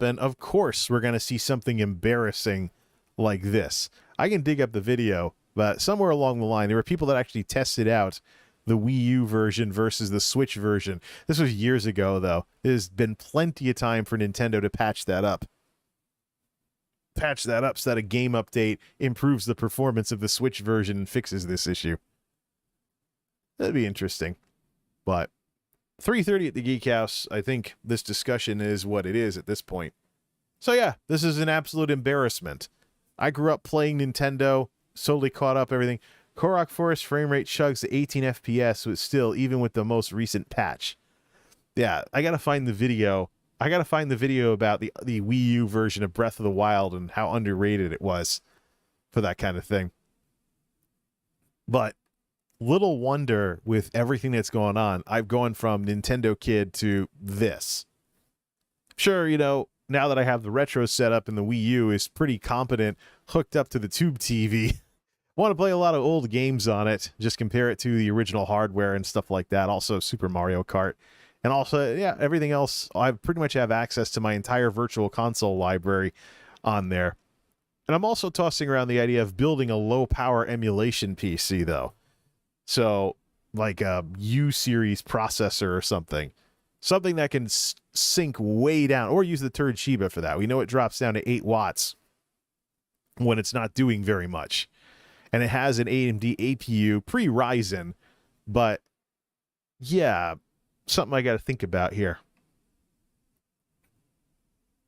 And of course we're going to see something embarrassing like this. I can dig up the video. But somewhere along the line, there were people that actually tested out the Wii U version versus the Switch version. This was years ago, though. There's been plenty of time for Nintendo to patch that up. Patch that up so that a game update improves the performance of the Switch version and fixes this issue. That'd be interesting. But 3:30 at the Geek House, I think this discussion is what it is at this point. So yeah, this is an absolute embarrassment. I grew up playing Nintendo, solely caught up everything. Korok Forest frame rate chugs to 18 FPS, but still, even with the most recent patch. Yeah, I gotta find the video. I gotta find the video about the Wii U version of Breath of the Wild and how underrated it was for that kind of thing. But little wonder with everything that's going on, I've gone from Nintendo kid to this. Sure, now that I have the retro setup and the Wii U is pretty competent, hooked up to the tube TV, want to play a lot of old games on it. Just compare it to the original hardware and stuff like that. Also, Super Mario Kart. And also, yeah, everything else. I pretty much have access to my entire virtual console library on there. And I'm also tossing around the idea of building a low-power emulation PC, though. So, like a U-series processor or something. Something that can sink way down, or use the Turd Shiba for that. We know it drops down to 8 watts when it's not doing very much. And it has an AMD APU pre-Ryzen, but yeah, something I got to think about here.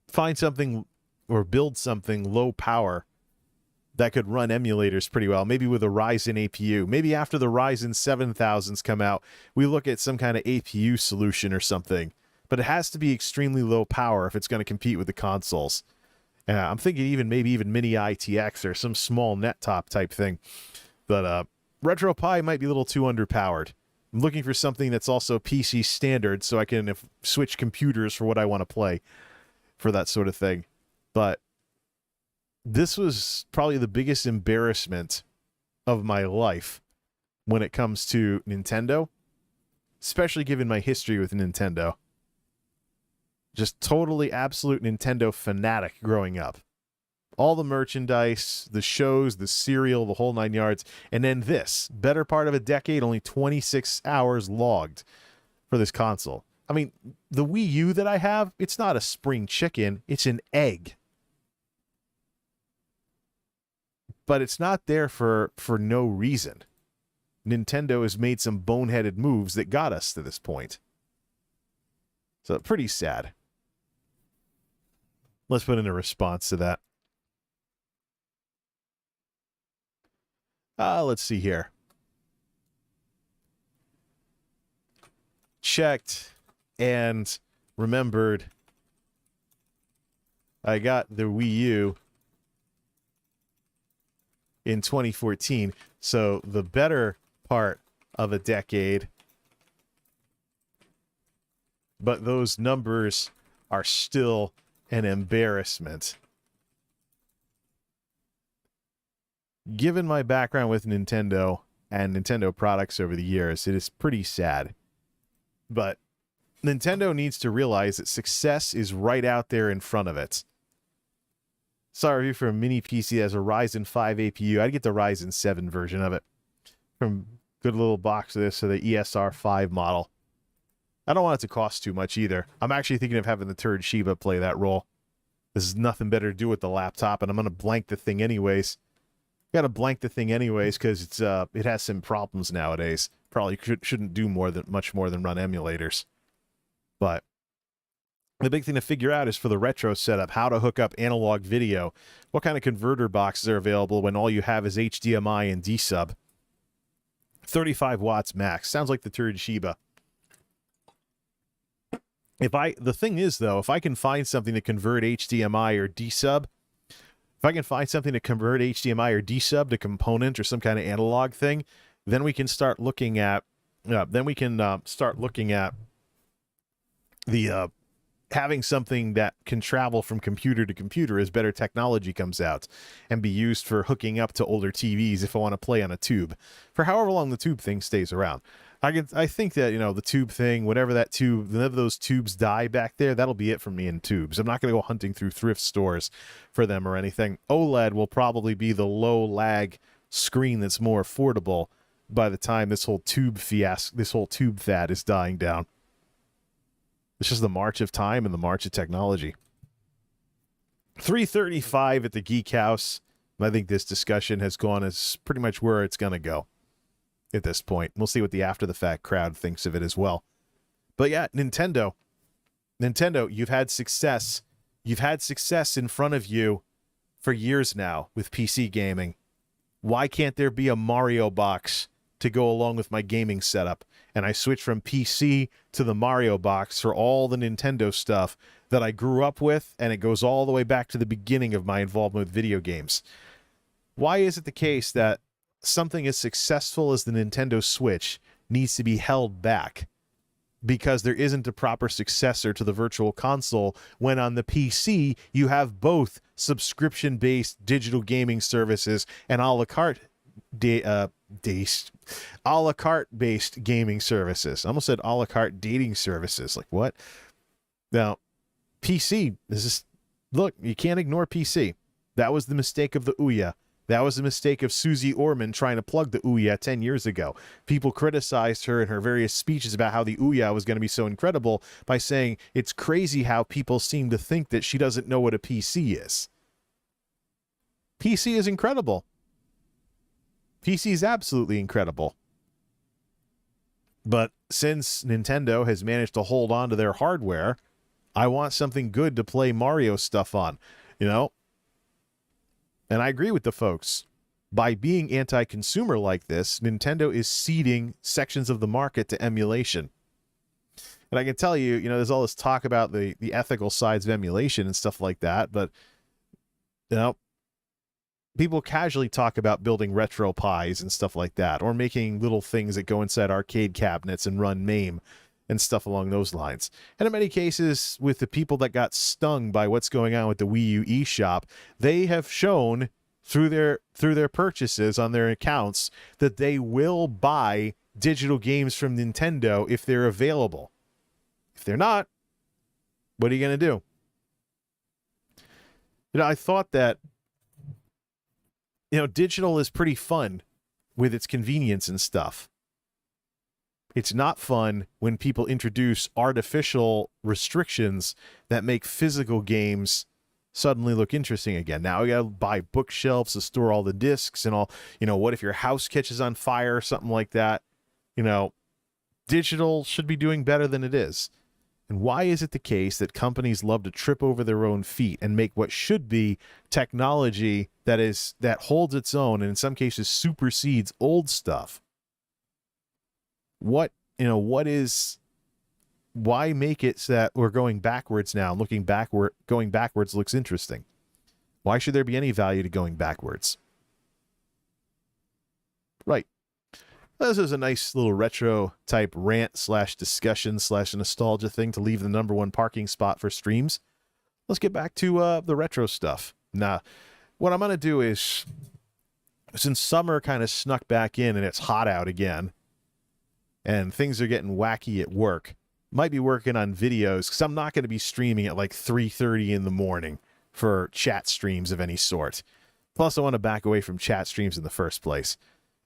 Find something or build something low power that could run emulators pretty well, maybe with a Ryzen APU. Maybe after the Ryzen 7000s come out, we look at some kind of APU solution or something. But it has to be extremely low power if it's going to compete with the consoles. I'm thinking maybe even Mini ITX or some small net top type thing. But RetroPie might be a little too underpowered. I'm looking for something that's also PC standard so I can switch computers for what I want to play for that sort of thing. But this was probably the biggest embarrassment of my life when it comes to Nintendo, especially given my history with Nintendo. Just totally absolute Nintendo fanatic growing up. All the merchandise, the shows, the cereal, the whole 9 yards. And then this, better part of a decade, only 26 hours logged for this console. I mean, the Wii U that I have, it's not a spring chicken, it's an egg. But it's not there for no reason. Nintendo has made some boneheaded moves that got us to this point. So pretty sad. Let's put in a response to that. Let's see here. Checked and remembered I got the Wii U in 2014, so the better part of a decade. But those numbers are still an embarrassment. Given my background with Nintendo and Nintendo products over the years, it is pretty sad. But Nintendo needs to realize that success is right out there in front of it. Saw a review for a mini PC that has a Ryzen 5 APU. I'd get the Ryzen 7 version of it. From good little box of this, so the ESR 5 model. I don't want it to cost too much either. I'm actually thinking of having the Turd Shiba play that role. This is nothing better to do with the laptop, and I'm going to blank the thing anyways. Got to blank the thing anyways because it has some problems nowadays. Probably shouldn't do much more than run emulators. But the big thing to figure out is for the retro setup, how to hook up analog video. What kind of converter boxes are available when all you have is HDMI and D-sub? 35 watts max. Sounds like the Turd Shiba. The thing is, though, if I can find something to convert HDMI or D-sub, if I can find something to convert HDMI or D-sub to component or some kind of analog thing, then we can start looking at the having something that can travel from computer to computer as better technology comes out and be used for hooking up to older TVs if I want to play on a tube for however long the tube thing stays around. I think that, the tube thing, whenever those tubes die back there, that'll be it for me in tubes. I'm not going to go hunting through thrift stores for them or anything. OLED will probably be the low lag screen that's more affordable by the time this whole tube fad is dying down. It's just the march of time and the march of technology. 3:35 at the Geek House. I think this discussion has gone as pretty much where it's going to go at this point. We'll see what the after the fact crowd thinks of it as well. But yeah, Nintendo, you've had success. You've had success in front of you for years now with PC gaming. Why can't there be a Mario box to go along with my gaming setup? And I switch from PC to the Mario box for all the Nintendo stuff that I grew up with, and it goes all the way back to the beginning of my involvement with video games. Why is it the case that something as successful as the Nintendo Switch needs to be held back because there isn't a proper successor to the Virtual Console, when on the PC you have both subscription-based digital gaming services and a la carte a la carte based gaming services. I almost said a la carte dating services. Like what? Now, PC is just, look, you can't ignore PC. That was the mistake of the Ouya. That was the mistake of Susie Orman trying to plug the Ouya 10 years ago. People criticized her in her various speeches about how the Ouya was going to be so incredible by saying it's crazy how people seem to think that she doesn't know what a PC is. PC is incredible. PC is absolutely incredible. But since Nintendo has managed to hold on to their hardware, I want something good to play Mario stuff on, you know? And I agree with the folks. By being anti-consumer like this, Nintendo is ceding sections of the market to emulation. And I can tell you, you know, there's all this talk about the ethical sides of emulation and stuff like that, but, you know, people casually talk about building retro pies and stuff like that, or making little things that go inside arcade cabinets and run MAME and stuff along those lines. And in many cases, with the people that got stung by what's going on with the Wii U eShop, they have shown through their purchases on their accounts that they will buy digital games from Nintendo if they're available. If they're not, what are you going to do? You know, I thought that, you know, digital is pretty fun with its convenience and stuff. It's not fun when people introduce artificial restrictions that make physical games suddenly look interesting again. Now you gotta buy bookshelves to store all the discs and all. You know, what if your house catches on fire or something like that? You know, digital should be doing better than it is. And why is it the case that companies love to trip over their own feet and make what should be technology that holds its own and in some cases supersedes old stuff? Why make it so that we're going backwards now? Going backwards looks interesting. Why should there be any value to going backwards? Right. This is a nice little retro type rant / discussion / nostalgia thing to leave the #1 parking spot for streams. Let's get back to the retro stuff. Now, what I'm going to do is, since summer kind of snuck back in and it's hot out again, and things are getting wacky at work, might be working on videos, because I'm not going to be streaming at like 3:30 in the morning for chat streams of any sort. Plus, I want to back away from chat streams in the first place.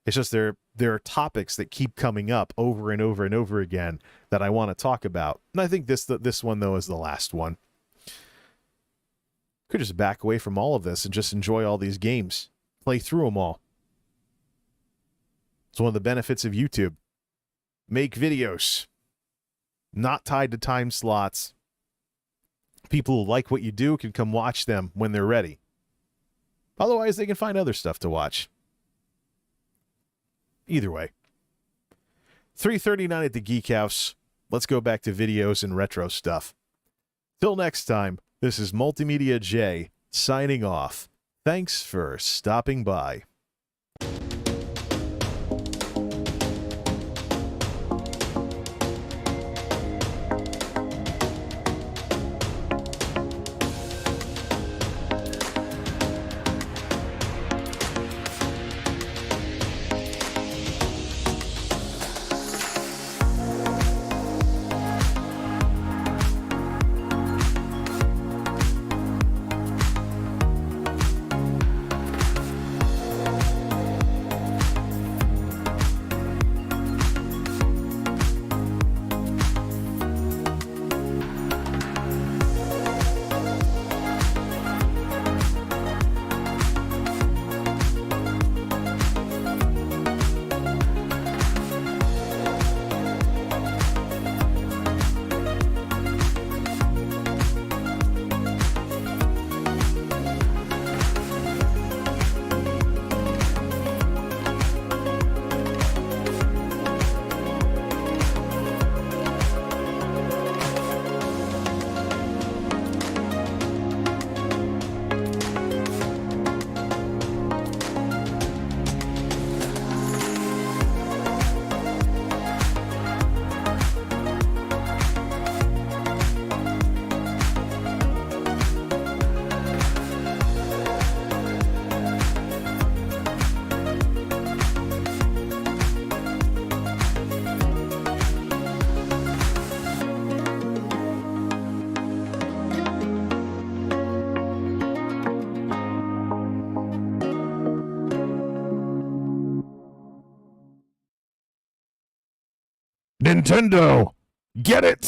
It's just there are topics that keep coming up over and over and over again that I want to talk about. And I think this one, though, is the last one. Could just back away from all of this and just enjoy all these games. Play through them all. It's one of the benefits of YouTube. Make videos. Not tied to time slots. People who like what you do can come watch them when they're ready. Otherwise, they can find other stuff to watch. Either way. 3:39 at the Geek House. Let's go back to videos and retro stuff. Till next time, this is MultimediaJay signing off. Thanks for stopping by. Nintendo, get it!